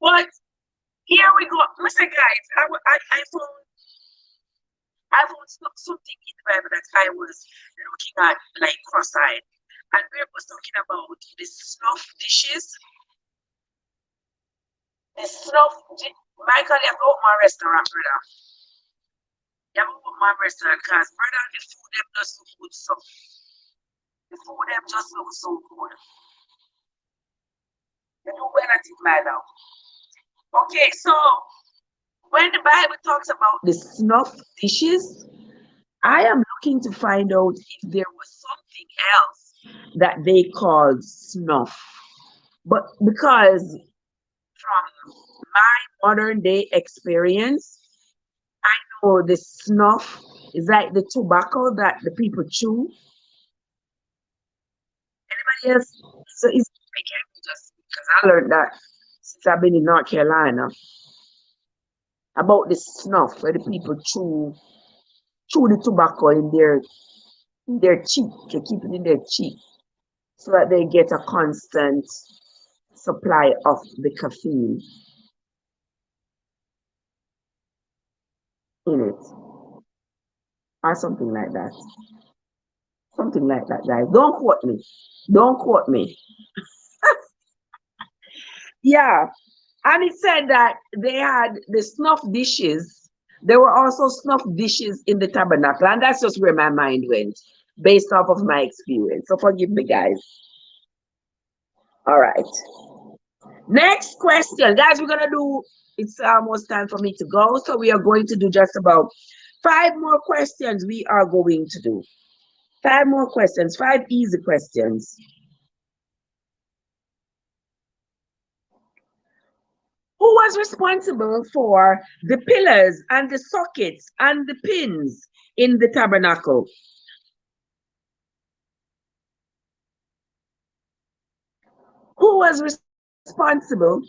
But here we go. Listen, guys, I found something in the Bible that I was looking at like cross-eyed. And we was talking about the snuff dishes. The snuff Michael, you have to open my restaurant, brother. You have to open my restaurant because brother, the food them just so good so. The food them just look so good. You do well at it, my love. Okay, so when the Bible talks about the snuff dishes, I am looking to find out if there was something else that they called snuff. But because from my modern day experience, or the snuff is like the tobacco that the people chew. Anybody else? So it's be careful just because I learned that since I've been in North Carolina about the snuff where the people chew the tobacco in their cheek. They keep it in their cheek so that they get a constant supply of the caffeine in it. Or something like that. Something like that, guys. Don't quote me. Don't quote me. Yeah. And it said that they had the snuff dishes. There were also snuff dishes in the tabernacle. And that's just where my mind went based off of my experience. So forgive me, guys. All right. Next question. Guys, we're going to do, it's almost time for me to go. So we are going to do just about 5 more questions we are going to do. 5 more questions, 5 easy questions. Who was responsible for the pillars and the sockets and the pins in the tabernacle? Who was responsible?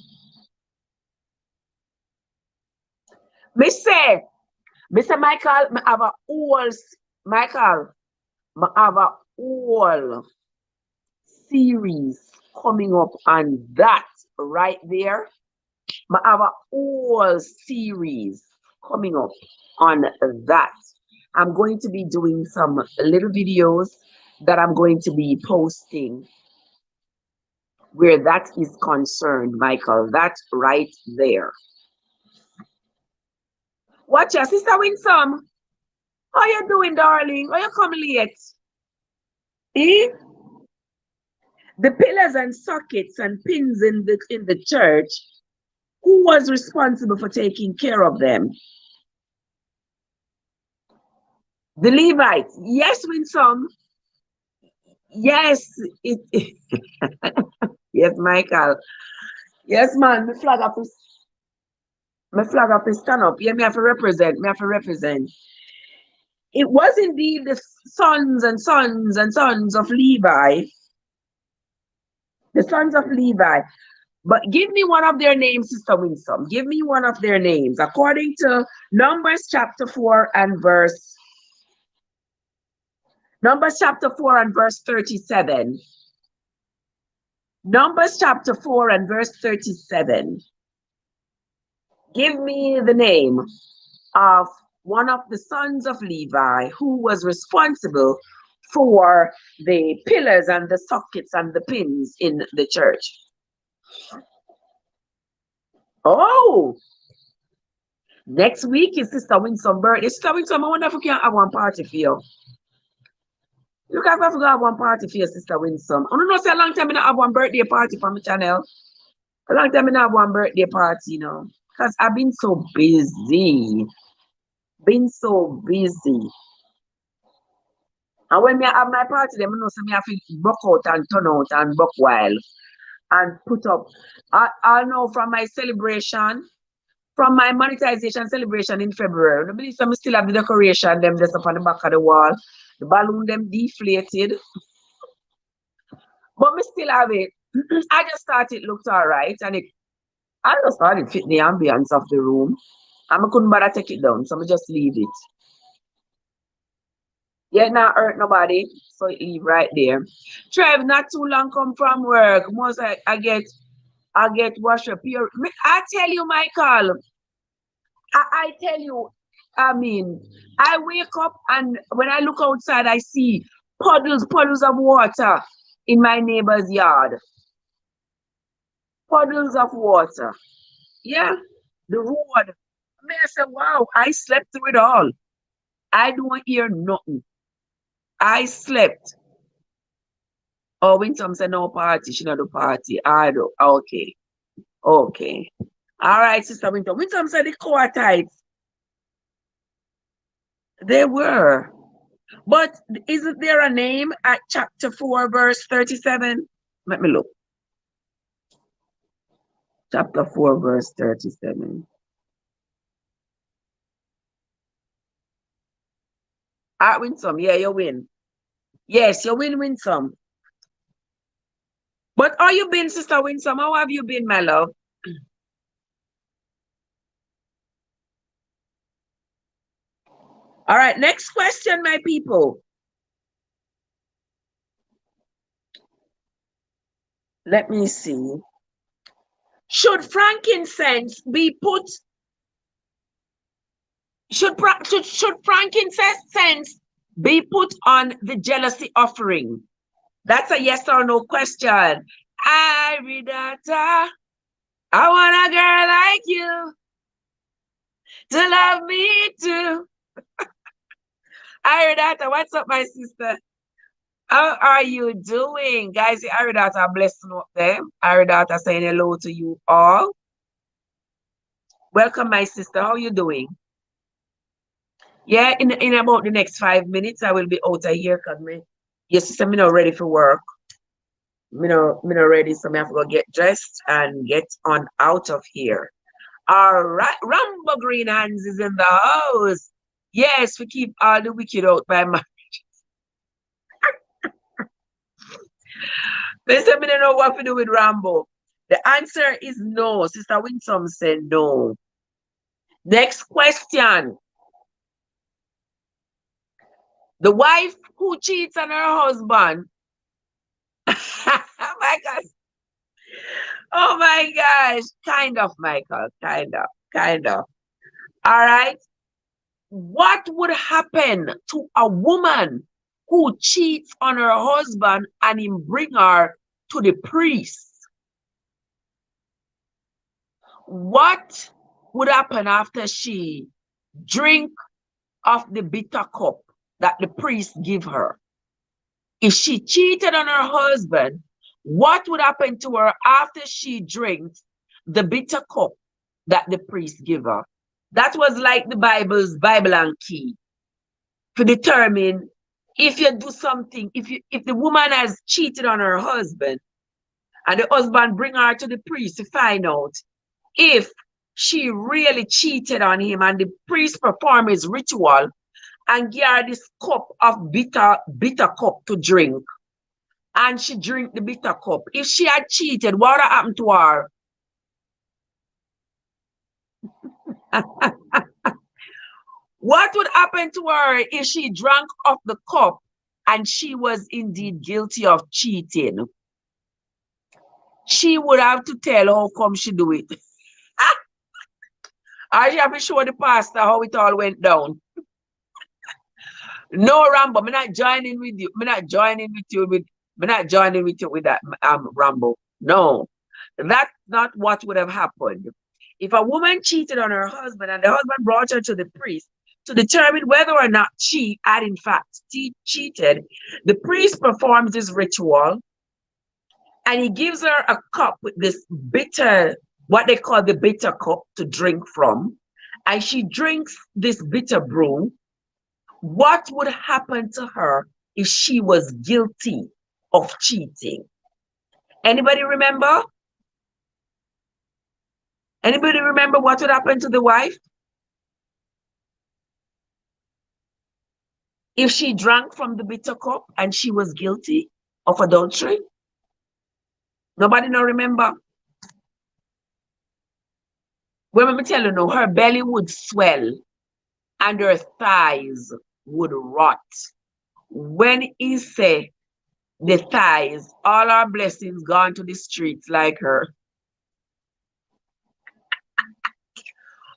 Mr. Michael, I have a whole, Michael, I have a whole series coming up on that right there. I have a whole series coming up on that. I'm going to be doing some little videos that I'm going to be posting where that is concerned, Michael. That's right there. Watch your sister Winsome. How you doing, darling? Why you come late? Eh? The pillars and sockets and pins in the church, who was responsible for taking care of them? The Levites. Yes, Winsome. Yes, yes, Michael. Yes, man. My flag up is stand up. Yeah, me have to represent. Me have to represent. It was indeed the sons and sons and sons of Levi. The sons of Levi. But give me one of their names, Sister Winsome. Give me one of their names. According to Numbers chapter 4 and verse 37. Numbers chapter 4 and verse 37. Give me the name of one of the sons of Levi who was responsible for the pillars and the sockets and the pins in the church. Oh, next week is Sister Winsome birthday. Sister Winsome, I wonder if we can have one party for you. Look, I have to have one party for you, Sister Winsome. I don't know, say a long time I not have one birthday party for my channel. A long time I not have one birthday party, you know. Because I've been so busy. Been so busy. And when I have my party, then I know so I have to book out and turn out and book while and put up. I know from my celebration, from my monetization celebration in February, I believe some still have the decoration, them just up on the back of the wall. The balloon them deflated. But me still have it. I just thought it looked all right. And I just thought it fit the ambience of the room. And I couldn't bother take it down, so I just leave it. Yeah, not hurt nobody, so it leave right there. Trev, not too long come from work. Most I get wash up here. I tell you, Michael, I tell you, I mean, I wake up and when I look outside, I see puddles of water in my neighbor's yard. Puddles of water. Yeah, the road. I mean, I said, wow, I slept through it all. I don't hear nothing. I slept. Oh, when some say no party, she not do party. I do. Okay. Okay. All right, Sister Winton. Winton said the Kohathites. They were. But isn't there a name at chapter 4, verse 37? Let me look. Chapter 4, verse 37. I win some. Yeah, you win. Yes, you win some. But how you been, Sister Winsome? How have you been, my love? All right, next question, my people. Let me see. Should frankincense be put? Should frankincense be put on the jealousy offering? That's a yes or no question. Iridata, I want a girl like you to love me too. Iridata, what's up, my sister? How are you doing? Guys, Iridata blessing up there. Iridata saying hello to you all. Welcome, my sister. How are you doing? Yeah, in about the next 5 minutes, I will be out of here because your sister, me not ready for work. Me not ready, so I have to go get dressed and get on out of here. All right, Rambo Green Hands is in the house. Yes, we keep all the wicked out by my. They said me don't know what to do with Rambo. The answer is no. Sister Winsome said no. Next question. The wife who cheats on her husband. Oh my gosh. Oh my gosh. Kind of, Michael. Kind of. Kind of. All right. What would happen to a woman who cheats on her husband and him bring her to the priest? What would happen after she drink of the bitter cup that the priest give her? If she cheated on her husband, what would happen to her after she drinks the bitter cup that the priest give her? That was like the Bible and key to determine if you do something, if the woman has cheated on her husband and the husband bring her to the priest to find out if she really cheated on him, and the priest perform his ritual and give her this cup of bitter cup to drink, and she drink the bitter cup. If she had cheated, what would happen to her? What would happen to her if she drank off the cup and she was indeed guilty of cheating? She would have to tell how come she do it. Or she have to show the pastor how it all went down. No, Rambo, I'm not joining with you. I'm not joining with you with that, Rambo. No, that's not what would have happened. If a woman cheated on her husband and the husband brought her to the priest to determine whether or not she had in fact cheated, the priest performs this ritual and he gives her a cup with this bitter, what they call the bitter cup to drink from, and she drinks this bitter brew. What would happen to her if she was guilty of cheating? Anybody remember? Anybody remember what would happen to the wife if she drank from the bitter cup and she was guilty of adultery? Nobody no remember? Well, let me tell you now, her belly would swell and her thighs would rot. When he say the thighs, all our blessings gone to the streets like her.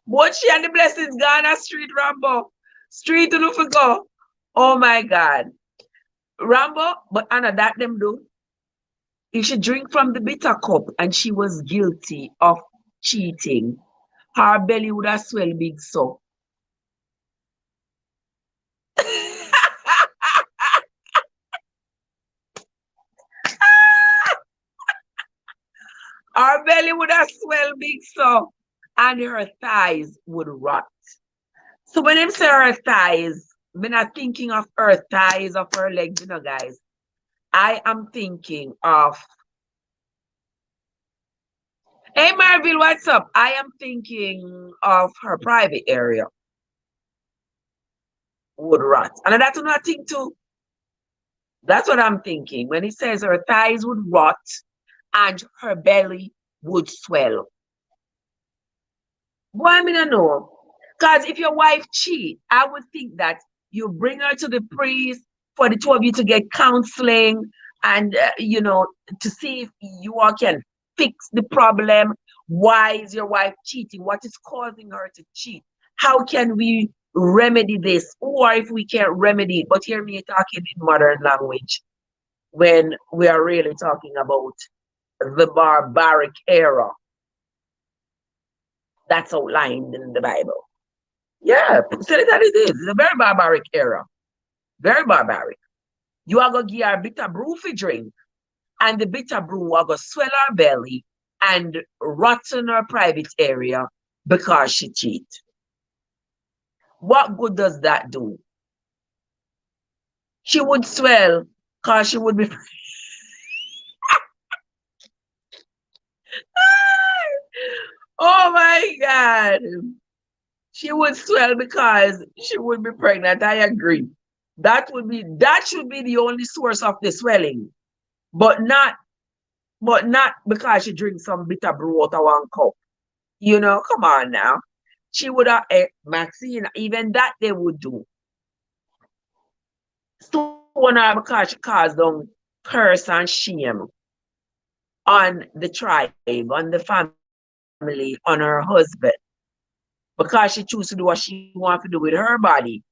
But she and the blessings gone a street, Rambo. Street to look for go. Oh my God. Rambo, but Anna, that them do. If she drink from the bitter cup and she was guilty of cheating, her belly would have swell big so. Our belly would have swell big so. and her thighs would rot. So when I say her thighs, I'm not thinking of her thighs of her legs, you know, guys. I am thinking of, hey Marville, what's up? I am thinking of her private area would rot. And that's what I think too. That's what I'm thinking. When he says her thighs would rot and her belly would swell. Boy, I mean, I know. Because if your wife cheat, I would think that you bring her to the priest for the two of you to get counseling and, you know, to see if you all can fix the problem. Why is your wife cheating? What is causing her to cheat? How can we remedy this? Or if we can't remedy it, but hear me talking in modern language when we are really talking about the barbaric era that's outlined in the Bible. Yeah, say that it is. It's a very barbaric era. Very barbaric. You are going to give her bitter brew for drink, and the bitter brew are going to swell her belly and rot in her private area because she cheat. What good does that do? She would swell because she would be. Oh my God. She would swell because she would be pregnant. I agree. That should be the only source of the swelling, but not because she drinks some bitter brew out of one cup. You know, come on now. She would have Maxine, even that they would do. Stone her because she caused them curse and shame on the tribe, on the family, on her husband. Because she chose to do what she wants to do with her body,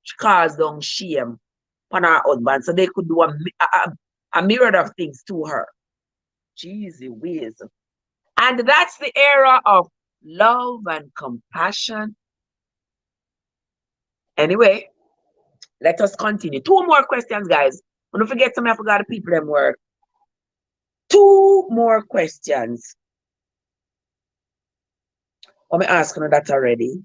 she caused them shame on her husband. So they could do a myriad of things to her. Jeezy whiz. And that's the era of love and compassion. Anyway, let us continue. Two more questions, guys. Don't forget some I forgot the people them work. Two more questions. Let me ask you that already.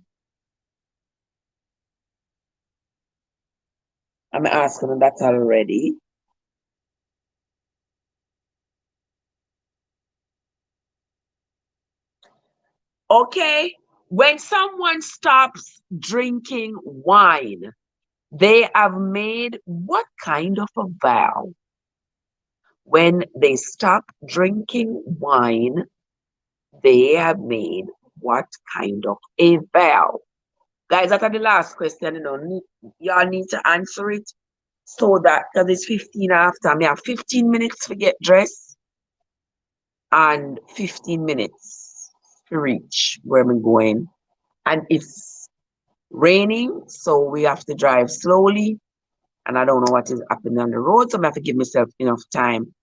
I'm asking that already. Okay, when someone stops drinking wine, they have made what kind of a vow? When they stop drinking wine, they have made what kind of a vow? Guys, that's the last question, you know. Y'all need to answer it so that, because it's 15 after, I have 15 minutes to get dressed and 15 minutes to reach where I'm going. And it's raining, so we have to drive slowly. And I don't know what is happening on the road, so I have to give myself enough time.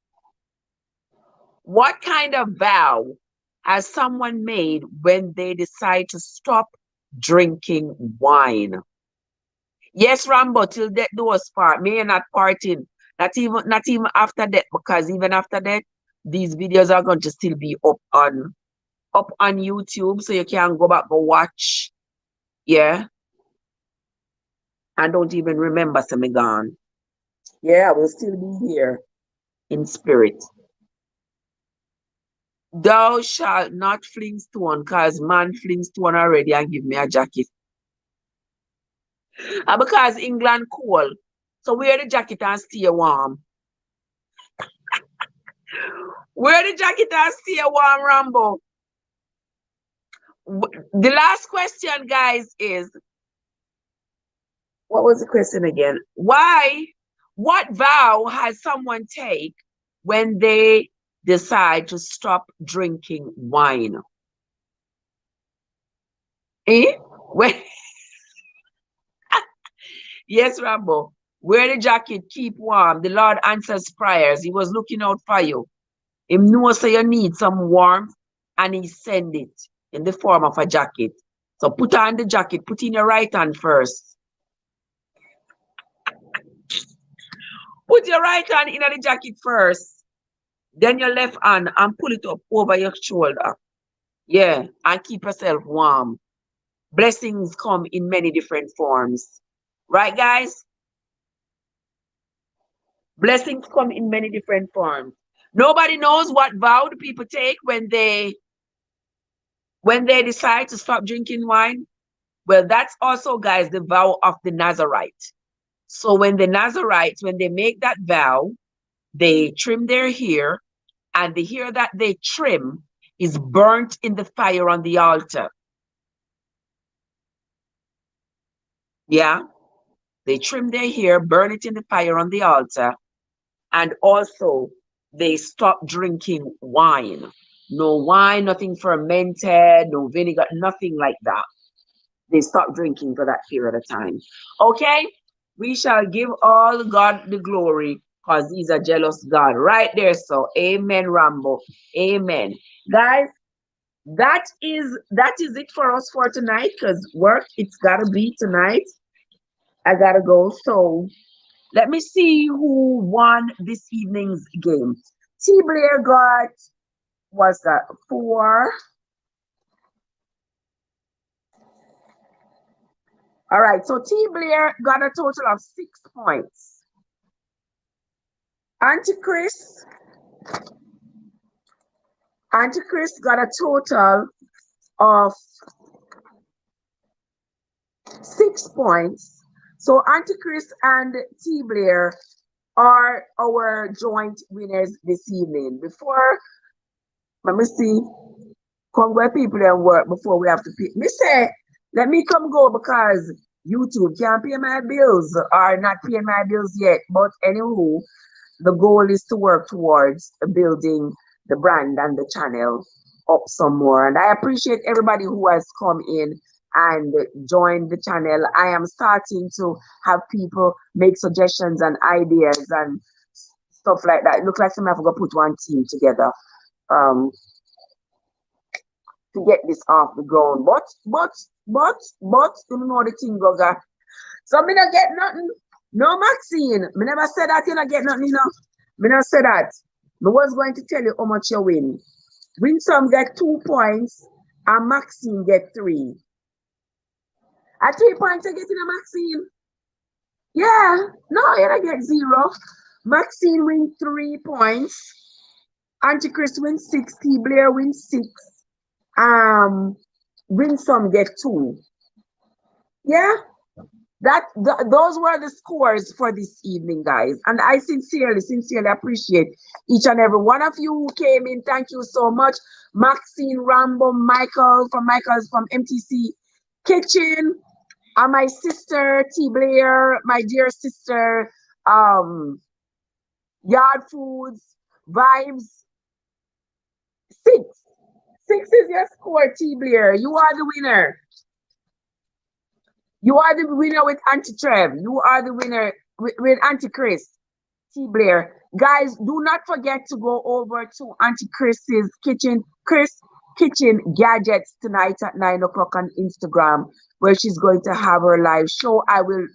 What kind of vow has someone made when they decide to stop drinking wine? Yes, Rambo, till that doors part. Me not parting. Not even after that, because even after that, these videos are going to still be up on YouTube, so you can go back and watch. Yeah. I don't even remember some me gone. Yeah, I will still be here in spirit. Thou shalt not fling stone, cause man fling stone already and give me a jacket. And because England cold, so wear the jacket and stay warm. Wear the jacket and stay warm, Rambo. The last question, guys, is what was the question again? What vow has someone take when they decide to stop drinking wine? Eh? When, yes, Rambo. Wear the jacket, keep warm. The Lord answers prayers. He was looking out for you. He knows so you need some warmth, and he send it in the form of a jacket. So put on the jacket, put in your right hand first. Put your right hand in the jacket first. Then your left hand and pull it up over your shoulder. Yeah, and keep yourself warm. Blessings come in many different forms. Right, guys? Blessings come in many different forms. Nobody knows what vow the people take when they decide to stop drinking wine. Well, that's also, guys, the vow of the Nazarite. So when the Nazarites, when they make that vow, they trim their hair, and the hair that they trim is burnt in the fire on the altar. Yeah, they trim their hair, burn it in the fire on the altar, and also they stop drinking wine. No wine, nothing fermented, no vinegar, nothing like that. They stop drinking for that period of time. Okay? We shall give all God the glory because he's a jealous God. Right there. So amen, Rambo. Amen. Guys, that is it for us for tonight because work it's gotta be tonight. I gotta go. So let me see who won this evening's game. T Blair got was that 4. All right, so T Blair got a total of 6 points. Auntie Chris, Auntie Chris got a total of 6 points. So Auntie Chris and T Blair are our joint winners this evening. Before, let me see, come where people and work before we have to pay. Me say, let me come go because YouTube can't pay my bills or not paying my bills yet. But anywho, the goal is to work towards building the brand and the channel up some more. And I appreciate everybody who has come in and joined the channel. I am starting to have people make suggestions and ideas and stuff like that. It looks like somebody forgot to put one team together um, to get this off the ground. But, you know the thing, Goga. So me not get nothing. No, Maxine. Me never said that you not get nothing, you know. Me not say that. Me was going to tell you how much you win. Winsome get 2 points and Maxine get 3. At 3 points you get in a Maxine. Yeah. No, you don't get 0. Maxine wins 3 points. Auntie Chris wins 6. T Blair wins 6. Winsome get 2. Yeah. Those were the scores for this evening, guys. And I sincerely appreciate each and every one of you who came in. Thank you so much. Maxine, Rambo, Michael's from MTC Kitchen, and my sister T Blair, my dear sister, Yard Foods, Vibes. 6. 6 is your score, T Blair. You are the winner. You are the winner with Auntie Trev. You are the winner with Auntie Chris. T Blair. Guys, do not forget to go over to Auntie Chris's Chris Kitchen Gadgets tonight at 9 o'clock on Instagram, where she's going to have her live show.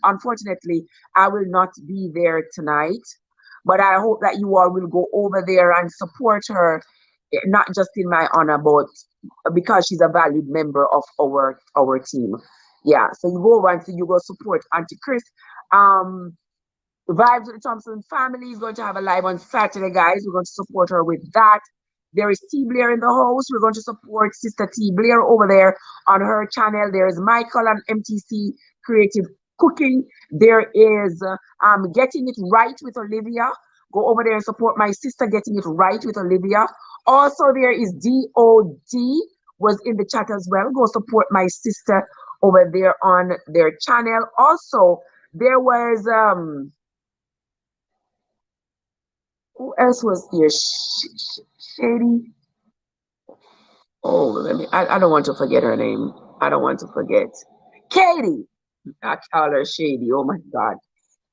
Unfortunately, I will not be there tonight, but I hope that you all will go over there and support her, not just in my honor, but because she's a valued member of our team. Yeah, so you go over and so you go support Auntie Chris. Vibes with the Thompson family is going to have a live on Saturday, guys. We're going to support her with that. There is T Blair in the house. We're going to support Sister T Blair over there on her channel. There is Michael on MTC Creative Cooking. There is Getting It Right with Olivia. Go over there and support my sister Getting It Right with Olivia. Also, there is DOD was in the chat as well. Go support my sister over there on their channel. Also, there was who else was here? Shady. Oh, I don't want to forget her name. I don't want to forget. Katie. I call her Shady. Oh my God.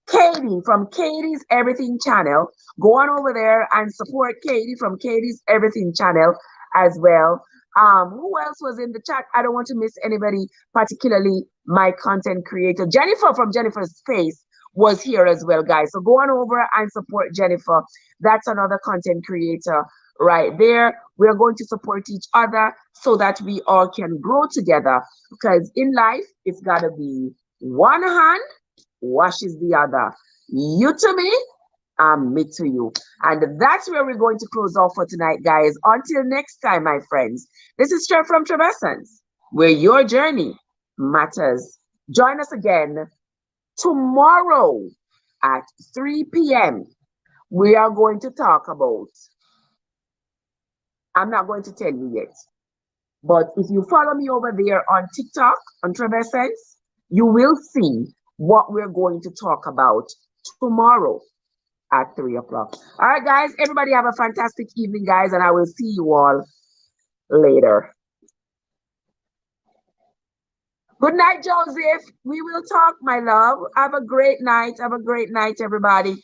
Katie from Katie's Everything channel. Go on over there and support Katie from Katie's Everything channel as well. Who else was in the chat? I don't want to miss anybody, particularly my content creator. Jennifer from Jennifer's Space was here as well, guys. So go on over and support Jennifer. That's another content creator right there. We're going to support each other so that we all can grow together. Because in life, it's got to be one hand washes the other. You to me, and me to you. And that's where we're going to close off for tonight, guys. Until next time, my friends. This is Trev from Trevessence, where your journey matters. Join us again tomorrow at 3 p.m. We are going to talk about, I'm not going to tell you yet, but if you follow me over there on TikTok, on Trevessence, you will see what we're going to talk about tomorrow at 3 o'clock. All right, guys, everybody have a fantastic evening, guys, and I will see you all later. Good night, Joseph. We will talk, my love. Have a great night. Have a great night, everybody.